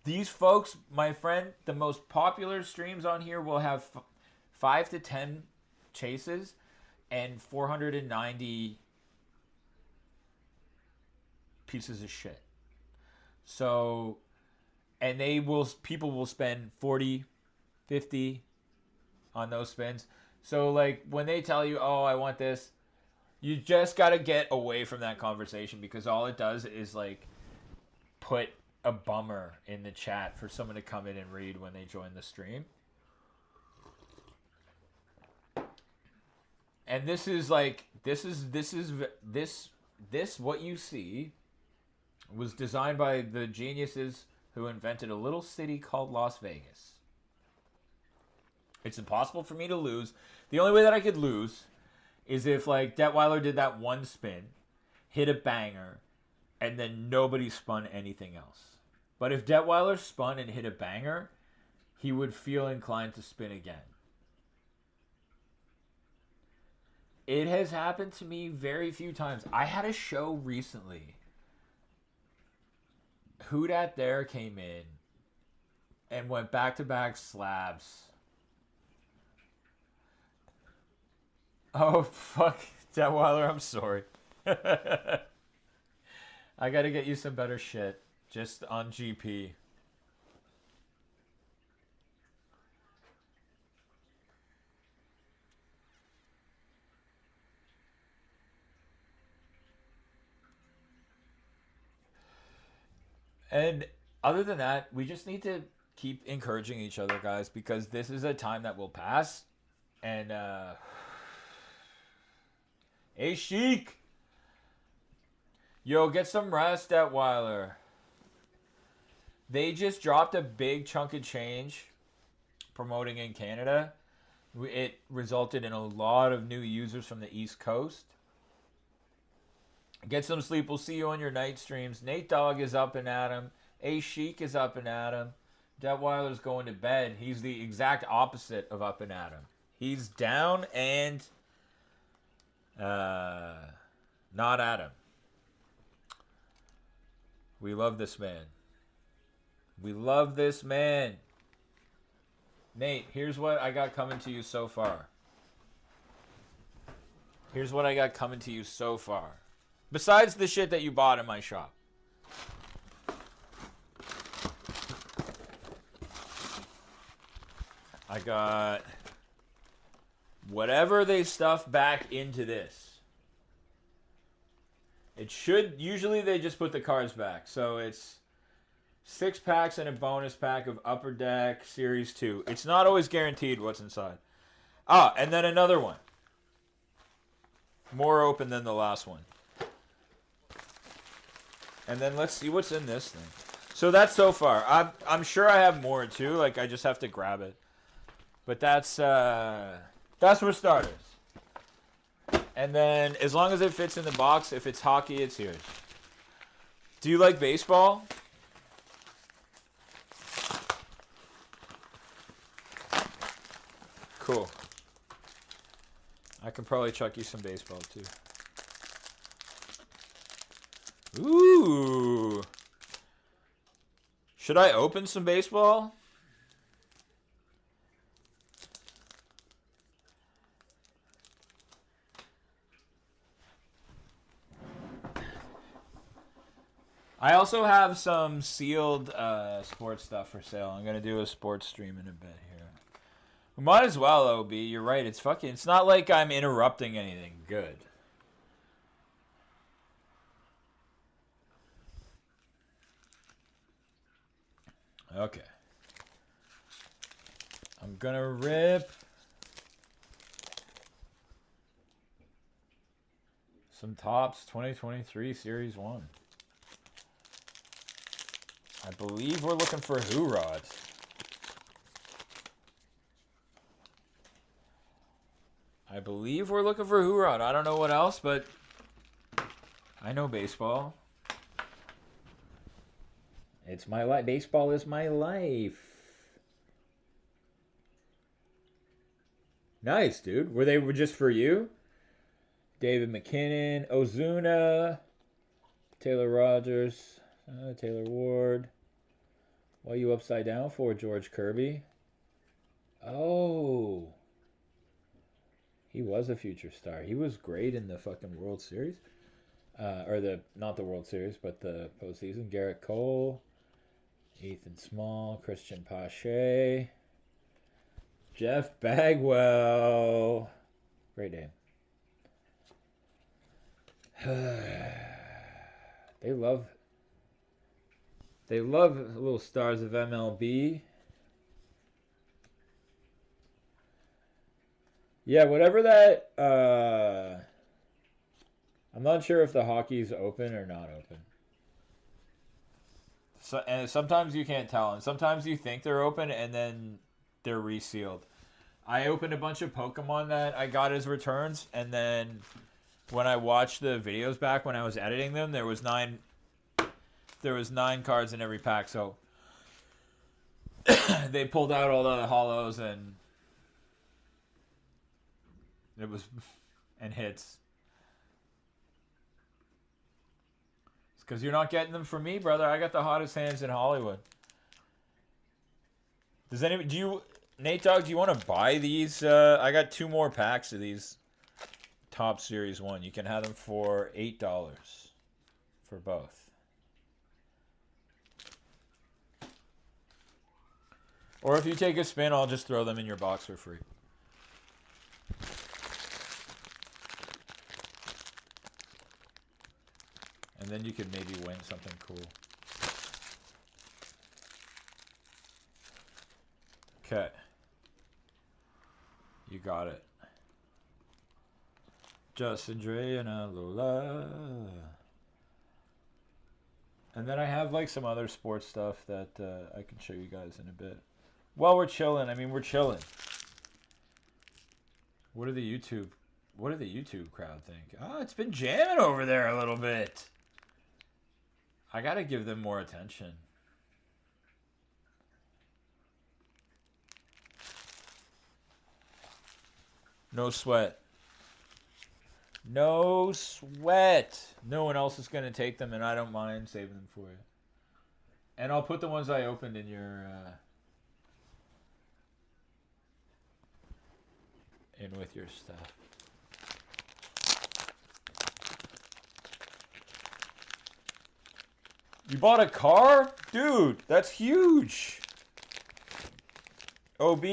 these folks, my friend, the most popular streams on here will have 5 to 10 chases and 490 pieces of shit. So, and people will spend 40, 50 on those spins. So like when they tell you, oh, I want this, you just got to get away from that conversation, because all it does is like put a bummer in the chat for someone to come in and read when they join the stream. And this what you see was designed by the geniuses who invented a little city called Las Vegas. It's impossible for me to lose. The only way that I could lose is if like Detweiler did that one spin, hit a banger, and then nobody spun anything else. But if Detweiler spun and hit a banger, he would feel inclined to spin again. It has happened to me very few times. I had a show recently. Who Dat There came in and went back-to-back slabs. Oh, fuck. Detweiler, I'm sorry. I gotta get you some better shit. Just on GP. And other than that, we just need to keep encouraging each other, guys, because this is a time that will pass. And, hey, Sheik! Yo, get some rest, Detweiler. They just dropped a big chunk of change promoting in Canada. It resulted in a lot of new users from the East Coast. Get some sleep. We'll see you on your night streams. Nate Dogg is up and at 'em. A Sheik is up and at 'em. Detweiler's going to bed. He's the exact opposite of up and at 'em. He's down and not at 'em. We love this man. We love this man. Nate, here's what I got coming to you so far. Here's what I got coming to you so far. Besides the shit that you bought in my shop. I got whatever they stuff back into this. It should, usually they just put the cards back. So it's 6 packs and a bonus pack of Upper Deck Series 2. It's not always guaranteed what's inside. Ah, and then another one. More open than the last one. And then let's see what's in this thing. So that's so far. I'm sure I have more too. Like I just have to grab it. But that's for starters. And then as long as it fits in the box, if it's hockey, it's yours. Do you like baseball? Cool. I can probably chuck you some baseball too. Ooh. Should I open some baseball? I also have some sealed sports stuff for sale. I'm going to do a sports stream in a bit here. We might as well, OB. You're right. It's not like I'm interrupting anything good. Okay. I'm going to rip some Topps 2023 Series 1. I believe we're looking for Hoorod. I don't know what else, but I know baseball. It's my life. Baseball is my life. Nice, dude. Were they just for you? David McKinnon, Ozuna, Taylor Rogers, Taylor Ward. What are you upside down for, George Kirby? Oh. He was a future star. He was great in the fucking World Series. Not the World Series, but the postseason. Garrett Cole, Ethan Small, Christian Pache, Jeff Bagwell. Great name. They love little stars of MLB. Yeah, whatever that. I'm not sure if the hockey's open or not open. So, and sometimes you can't tell, and sometimes you think they're open, and then they're resealed. I opened a bunch of Pokemon that I got as returns, and then when I watched the videos back when I was editing them, there was 9 cards in every pack, so they pulled out all the holos and it was and hits. It's because you're not getting them from me, brother. I got the hottest hands in Hollywood. Does anybody, Nate Dogg, do you want to buy these? I got 2 more packs of these Top Series 1. You can have them for $8 for both. Or if you take a spin, I'll just throw them in your box for free. And then you could maybe win something cool. Okay. You got it. Justin, Dre, and Lola. And then I have like some other sports stuff that I can show you guys in a bit. While we're chilling, I mean, we're chilling. What do the YouTube crowd think? Oh, it's been jamming over there a little bit. I gotta give them more attention. No sweat. No sweat. No one else is going to take them, and I don't mind saving them for you. And I'll put the ones I opened in your... in with your stuff. You bought a car? Dude, that's huge. OB.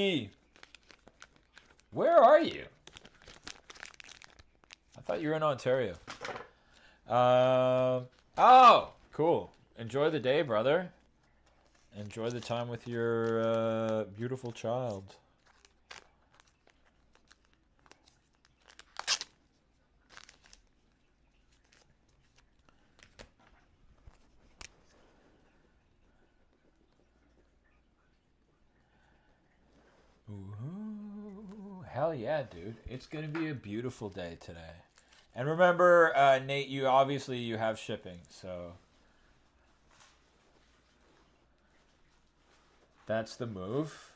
Where are you? I thought you were in Ontario. Oh, cool. Enjoy the day, brother. Enjoy the time with your beautiful child. Ooh, hell yeah, dude. It's going to be a beautiful day today. And remember, Nate, you have shipping, so that's the move.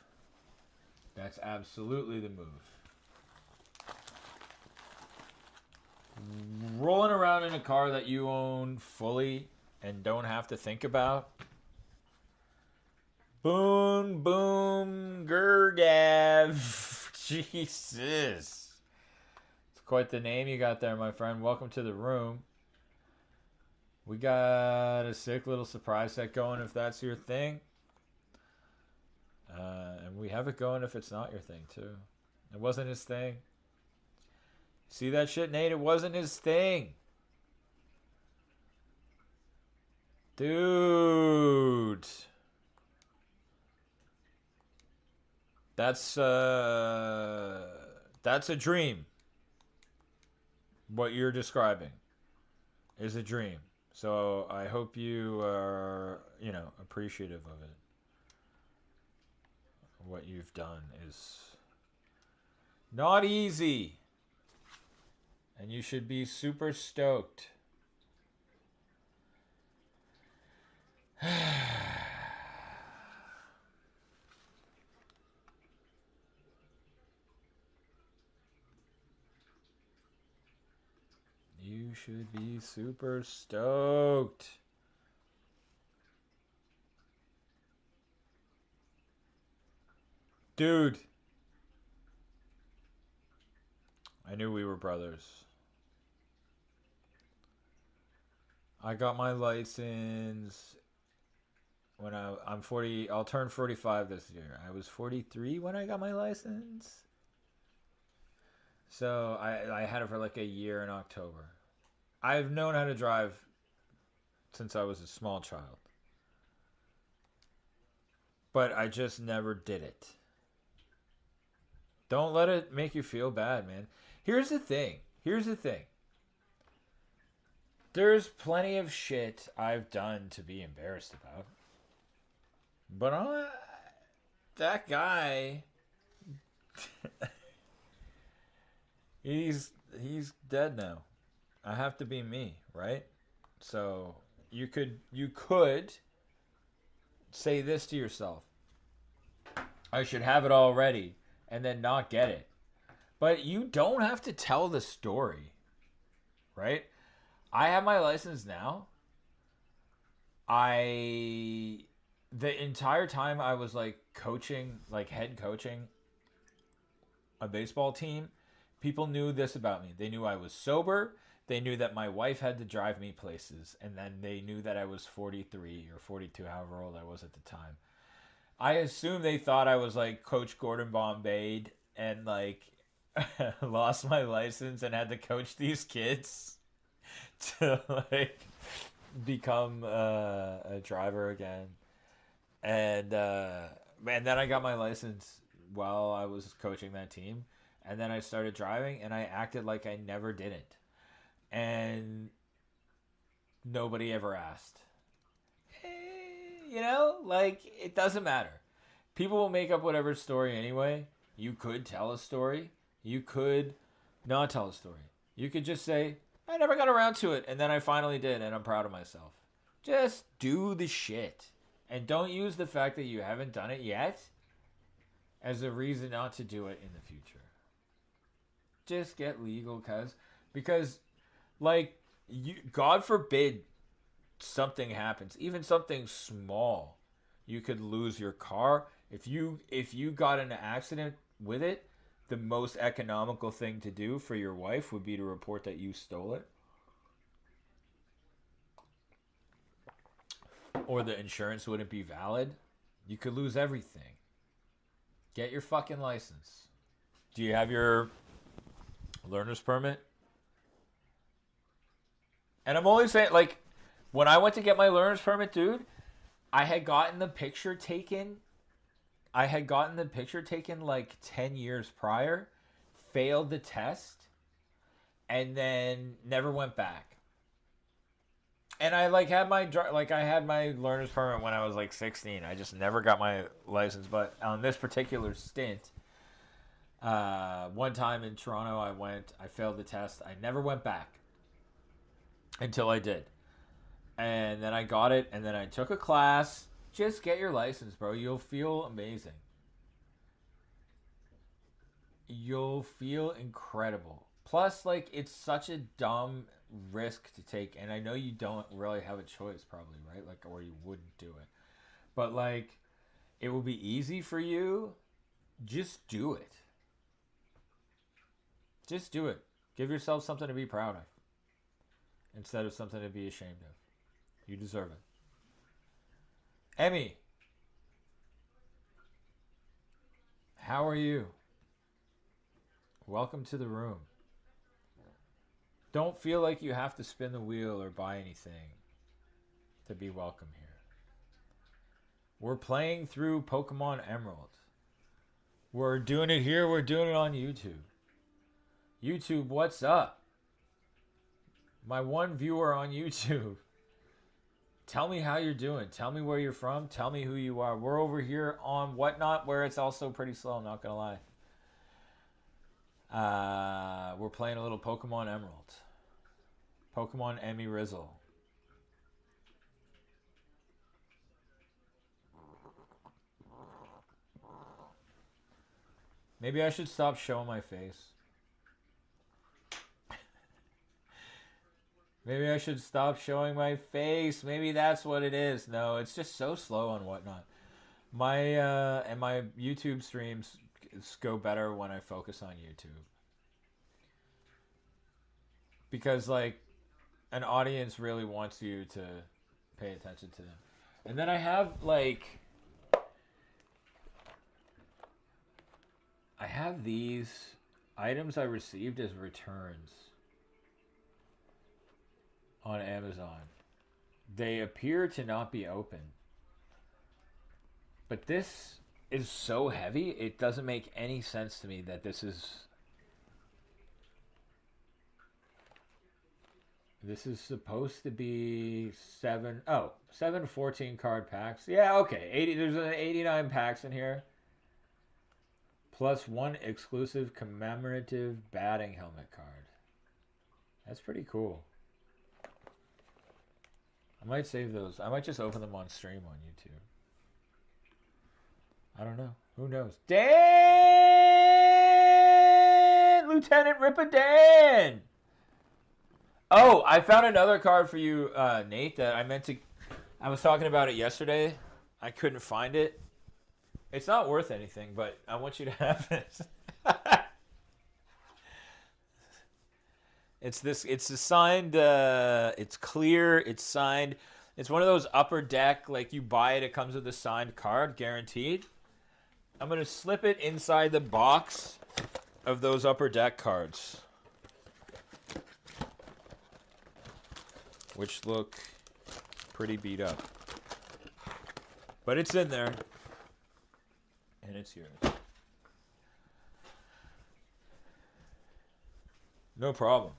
That's absolutely the move. Rolling around in a car that you own fully and don't have to think about. Boom, boom, Gergav. Jesus. It's quite the name you got there, my friend. Welcome to the room. We got a sick little surprise set going if that's your thing. And we have it going if it's not your thing, too. It wasn't his thing. See that shit, Nate? It wasn't his thing. Dude. That's a dream. What you're describing is a dream. So I hope you are, appreciative of it. What you've done is not easy. And you should be super stoked. You should be super stoked. Dude. I knew we were brothers. I got my license when I'm 40. I'll turn 45 this year. I was 43 when I got my license. So I had it for like a year in October. I've known how to drive since I was a small child. But I just never did it. Don't let it make you feel bad, man. Here's the thing. There's plenty of shit I've done to be embarrassed about. But that guy... He's dead now. I have to be me, right? So you could say this to yourself. I should have it already and then not get it. But you don't have to tell the story, right? I have my license now. The the entire time I was like coaching, like head coaching a baseball team, people knew this about me. They knew I was sober. They knew that my wife had to drive me places. And then they knew that I was 43 or 42, however old I was at the time. I assume they thought I was like Coach Gordon Bombay and like lost my license and had to coach these kids to like become a driver again. And then I got my license while I was coaching that team. And then I started driving and I acted like I never did it. And nobody ever asked. You know, like, it doesn't matter. People will make up whatever story anyway. You could tell a story. You could not tell a story. You could just say, I never got around to it, and then I finally did, and I'm proud of myself. Just do the shit. And don't use the fact that you haven't done it yet as a reason not to do it in the future. Just get legal, because, like, God forbid something happens, even something small. You could lose your car. If you got in an accident with it, the most economical thing to do for your wife would be to report that you stole it. Or the insurance wouldn't be valid. You could lose everything. Get your fucking license. Do you have your learner's permit? And I'm only saying, like, when I went to get my learner's permit, dude, I had gotten the picture taken like 10 years prior, failed the test, and then never went back. And I had my learner's permit when I was like 16. I just never got my license. But on this particular stint, one time in Toronto, I failed the test. I never went back until I did. And then I got it, and then I took a class. Just get your license, bro. You'll feel amazing. You'll feel incredible. Plus, like, it's such a dumb risk to take, and I know you don't really have a choice, probably, right? Like, or you wouldn't do it. But, like, it will be easy for you. Just do it. Just do it. Give yourself something to be proud of instead of something to be ashamed of. You deserve it. Emmy, how are you? Welcome to the room. Don't feel like you have to spin the wheel or buy anything to be welcome here. We're playing through Pokemon Emerald. We're doing it here. We're doing it on YouTube. YouTube, what's up? My one viewer on YouTube. Tell me how you're doing. Tell me where you're from. Tell me who you are. We're over here on Whatnot, where it's also pretty slow, I'm not going to lie. We're playing a little Pokemon Emerald. Pokemon Emmy Rizzle. Maybe I should stop showing my face. Maybe I should stop showing my face. Maybe that's what it is. No, it's just so slow on Whatnot. My YouTube streams go better when I focus on YouTube. Because, like, an audience really wants you to pay attention to them. And then I have, like, I have these items I received as returns on Amazon. They appear to not be open. But this is so heavy, it doesn't make any sense to me that this is supposed to be 7 14 card packs. Yeah, okay. There's 89 packs in here. Plus one exclusive commemorative batting helmet card. That's pretty cool. I might save those. I might just open them on stream on YouTube. I don't know. Who knows? Dan! Lieutenant Rippadan! Oh, I found another card for you, Nate, that I was talking about it yesterday. I couldn't find it. It's not worth anything, but I want you to have it. It's a signed, it's clear, it's signed. It's one of those upper deck, like you buy it, it comes with a signed card, guaranteed. I'm going to slip it inside the box of those upper deck cards, which look pretty beat up. But it's in there, and it's yours. No problem.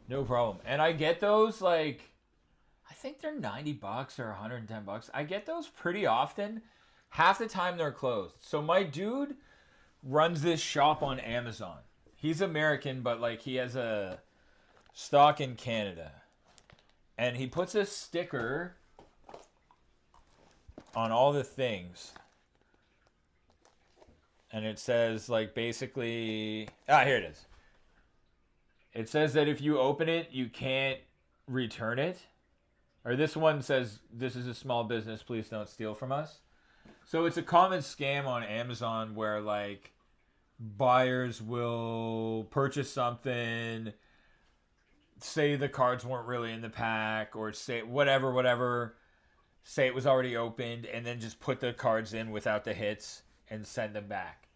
No problem. And I get those, like, I think they're $90 or $110. I get those pretty often. Half the time they're closed. So my dude runs this shop on Amazon. He's American, but like he has a stock in Canada. And he puts a sticker on all the things. And it says like basically, here it is. It says that if you open it, you can't return it. Or this one says, this is a small business, please don't steal from us. So it's a common scam on Amazon where like buyers will purchase something, say the cards weren't really in the pack, or say whatever, say it was already opened, and then just put the cards in without the hits and send them back.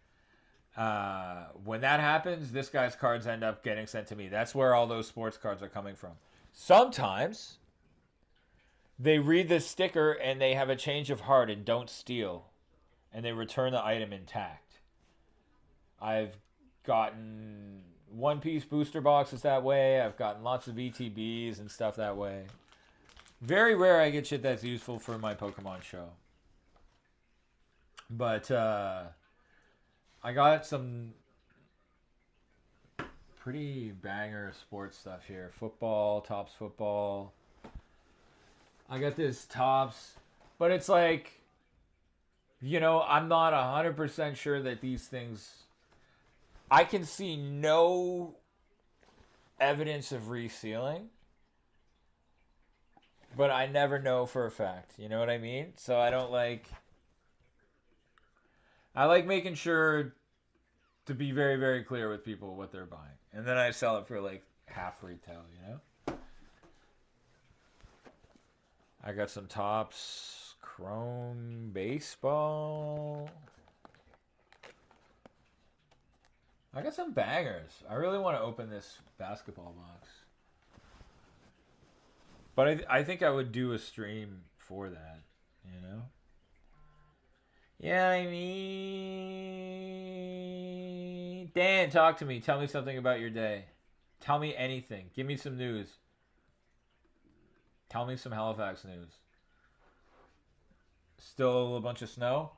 When that happens, this guy's cards end up getting sent to me. That's where all those sports cards are coming from. Sometimes they read the sticker and they have a change of heart and don't steal, and they return the item intact. I've gotten One Piece booster boxes that way. I've gotten lots of ETBs and stuff that way. Very rare I get shit that's useful for my Pokemon show. But I got some pretty banger sports stuff here. Football, Topps football. I got this Topps, but it's like, you know, I'm not 100% sure that these things, I can see no evidence of resealing, but I never know for a fact. You know what I mean? So I like making sure to be very, very clear with people what they're buying. And then I sell it for like half retail, you know? I got some Topps Chrome Baseball. I got some bangers. I really want to open this basketball box. But I think I would do a stream for that, you know? Yeah, I mean... Dan, talk to me. Tell me something about your day. Tell me anything. Give me some news. Tell me some Halifax news. Still a bunch of snow?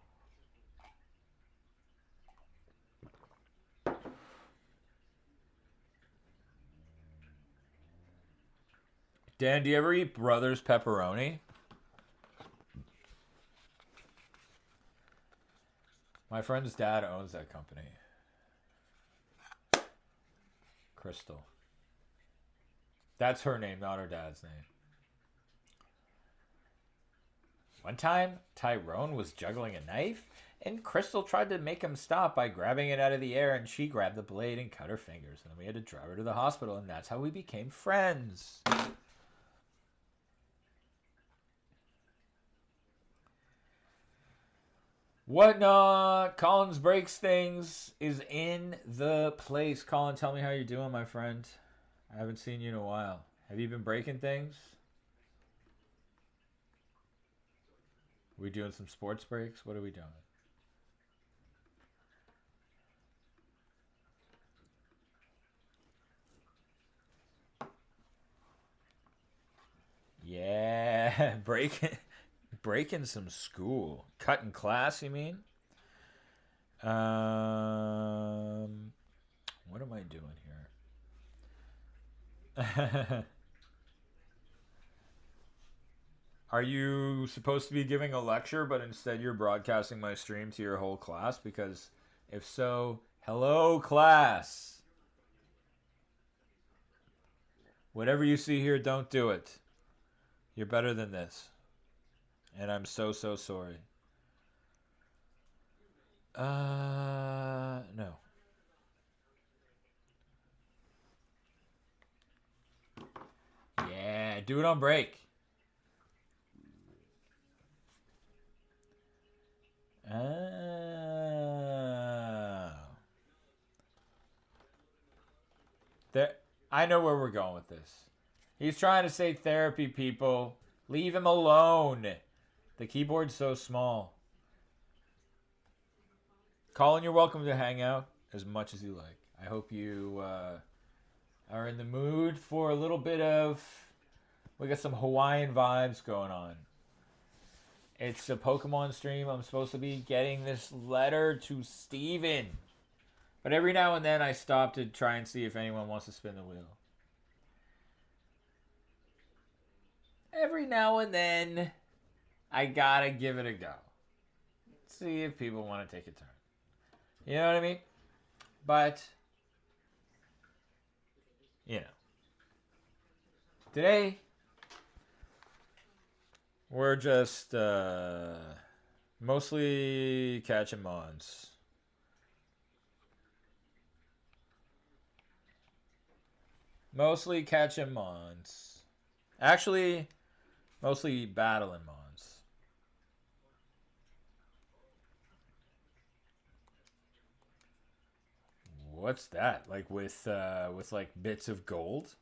Dan, do you ever eat Brothers pepperoni? My friend's dad owns that company. Crystal. That's her name, not her dad's name. One time, Tyrone was juggling a knife, and Crystal tried to make him stop by grabbing it out of the air, and she grabbed the blade and cut her fingers. And then we had to drive her to the hospital, and that's how we became friends. Whatnot, Collins Breaks Things is in the place. Colin, tell me how you're doing, my friend. I haven't seen you in a while. Have you been breaking things? Are we doing some sports breaks? What are we doing? Yeah, breaking some school. Cutting class, you mean? What am I doing here? Are you supposed to be giving a lecture, but instead you're broadcasting my stream to your whole class? Because if so, hello, class. Whatever you see here, don't do it. You're better than this. And I'm so sorry. No. Yeah, do it on break. There, I know where we're going with this. He's trying to say therapy, people. Leave him alone. The keyboard's so small. Colin, you're welcome to hang out as much as you like. I hope you are in the mood for a little bit of... We got some Hawaiian vibes going on. It's a Pokemon stream. I'm supposed to be getting this letter to Steven. But every now and then I stop to try and see if anyone wants to spin the wheel. Every now and then I gotta give it a go. See if people want to take a turn. You know what I mean? But, you know. Today, we're just mostly catching mons. Mostly catching mons. Actually, mostly battling mons. What's that? Like with like bits of gold?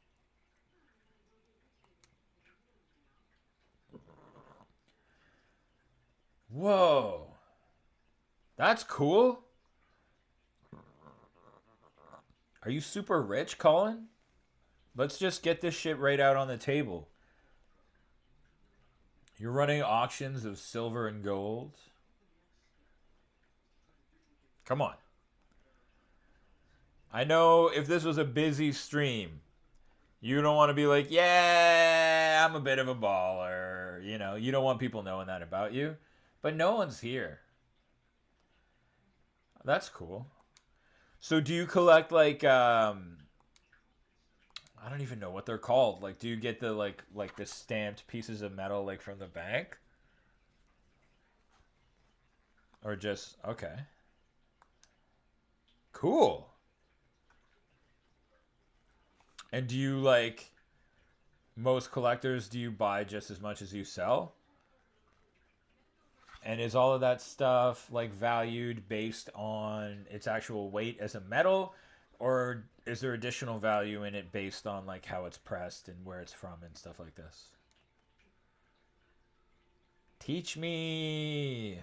Whoa. That's cool. Are you super rich, Colin? Let's just get this shit right out on the table. You're running auctions of silver and gold? Come on. I know if this was a busy stream, you don't want to be like, yeah, I'm a bit of a baller. You know, you don't want people knowing that about you. But no one's here. That's cool. So do you collect like I don't even know what they're called. Like do you get the like the stamped pieces of metal like from the bank? Or just okay. Cool. And do you like most collectors, do you buy just as much as you sell? And is all of that stuff like valued based on its actual weight as a metal, or is there additional value in it based on like how it's pressed and where it's from and stuff like this? Teach me.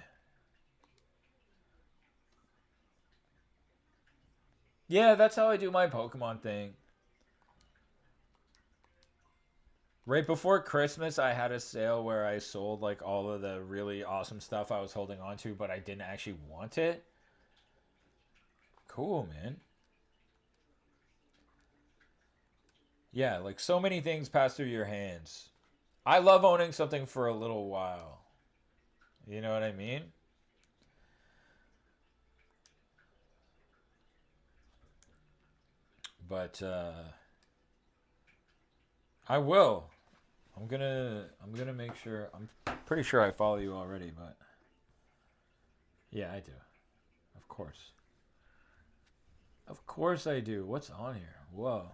Yeah, that's how I do my Pokemon thing. Right before Christmas, I had a sale where I sold like all of the really awesome stuff I was holding on to, but I didn't actually want it. Cool, man. Yeah, like so many things pass through your hands. I love owning something for a little while. You know what I mean? But I will. I'm gonna make sure. I'm pretty sure I follow you already, but yeah, I do. Of course. Of course I do. What's on here? Whoa.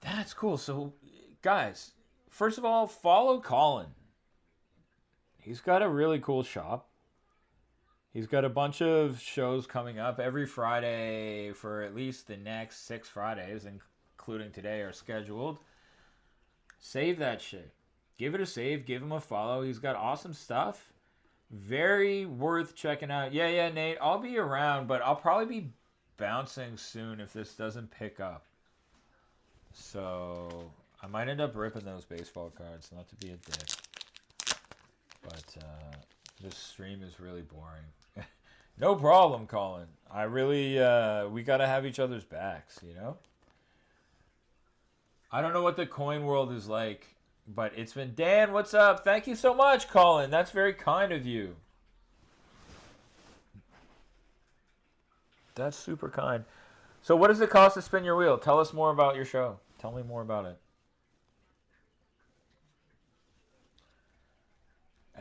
That's cool. So, guys, first of all, follow Colin. He's got a really cool shop. He's got a bunch of shows coming up every Friday for at least the next 6 Fridays, including today, are scheduled. Save that shit. Give it a save. Give him a follow. He's got awesome stuff. Very worth checking out. Yeah, Nate. I'll be around, but I'll probably be bouncing soon if this doesn't pick up. So I might end up ripping those baseball cards, not to be a dick. But this stream is really boring. No problem, Colin. I really, we gotta have each other's backs, you know? I don't know what the coin world is like, but it's been... Dan, what's up? Thank you so much, Colin. That's very kind of you. That's super kind. So what does it cost to spin your wheel? Tell us more about your show. Tell me more about it.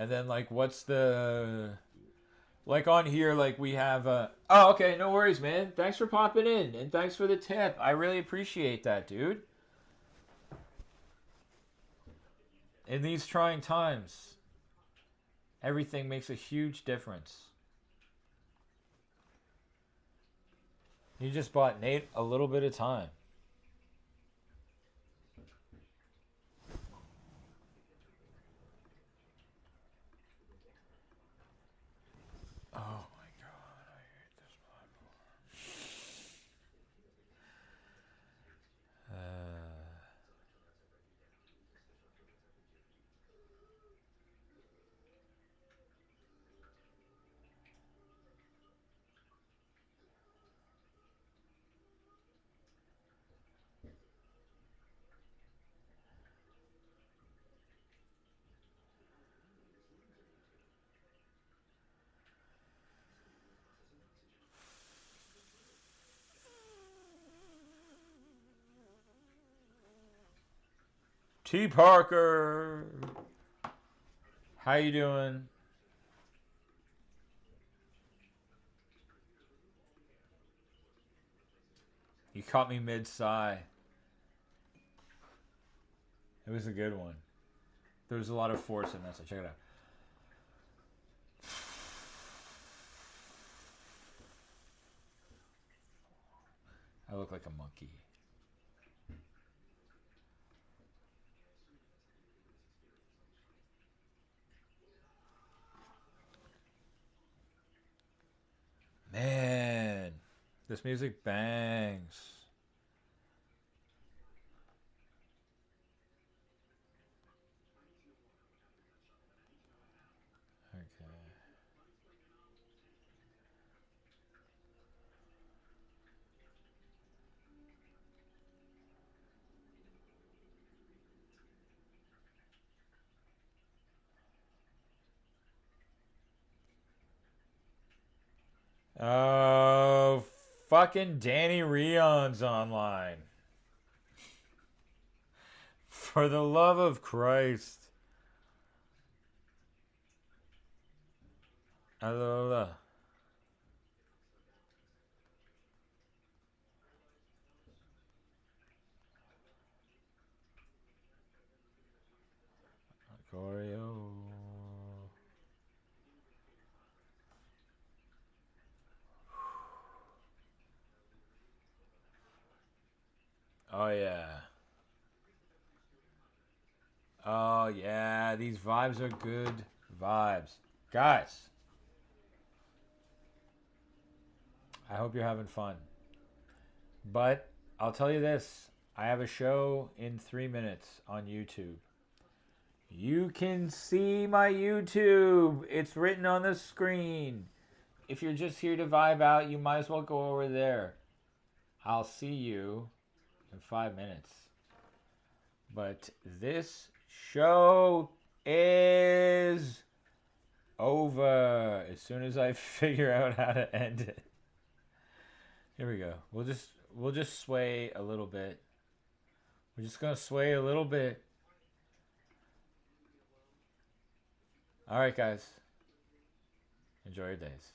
And then like, what's the like on here? Like we have. Oh, okay. No worries, man. Thanks for popping in and thanks for the tip. I really appreciate that, dude. In these trying times, everything makes a huge difference. You just bought Nate a little bit of time. Oh my god, I hate this platform. T. Parker, how you doing? You caught me mid-sigh. It was a good one. There was a lot of force in that, so check it out. I look like a monkey. Man, this music bangs. Okay. Oh, fucking Danny Rion's online. For the love of Christ. Hello. Choreo. Oh yeah. Oh yeah, these vibes are good vibes. Guys, I hope you're having fun. But I'll tell you this, I have a show in 3 minutes on YouTube. You can see my YouTube. It's written on the screen. If you're just here to vibe out, you might as well go over there. I'll see you in 5 minutes. But this show is over as soon as I figure out how to end it. Here we go. We'll just sway a little bit. We're just gonna sway a little bit. All right, guys. Enjoy your days.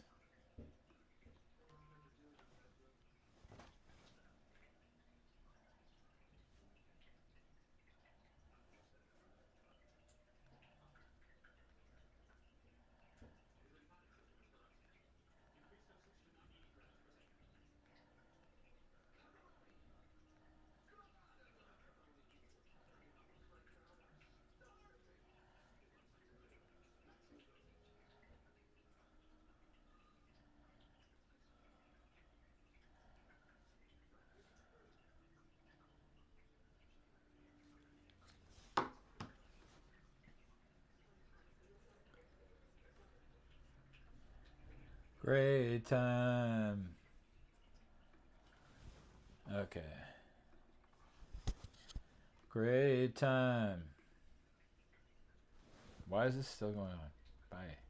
Great time. Okay. Great time. Why is this still going on? Bye.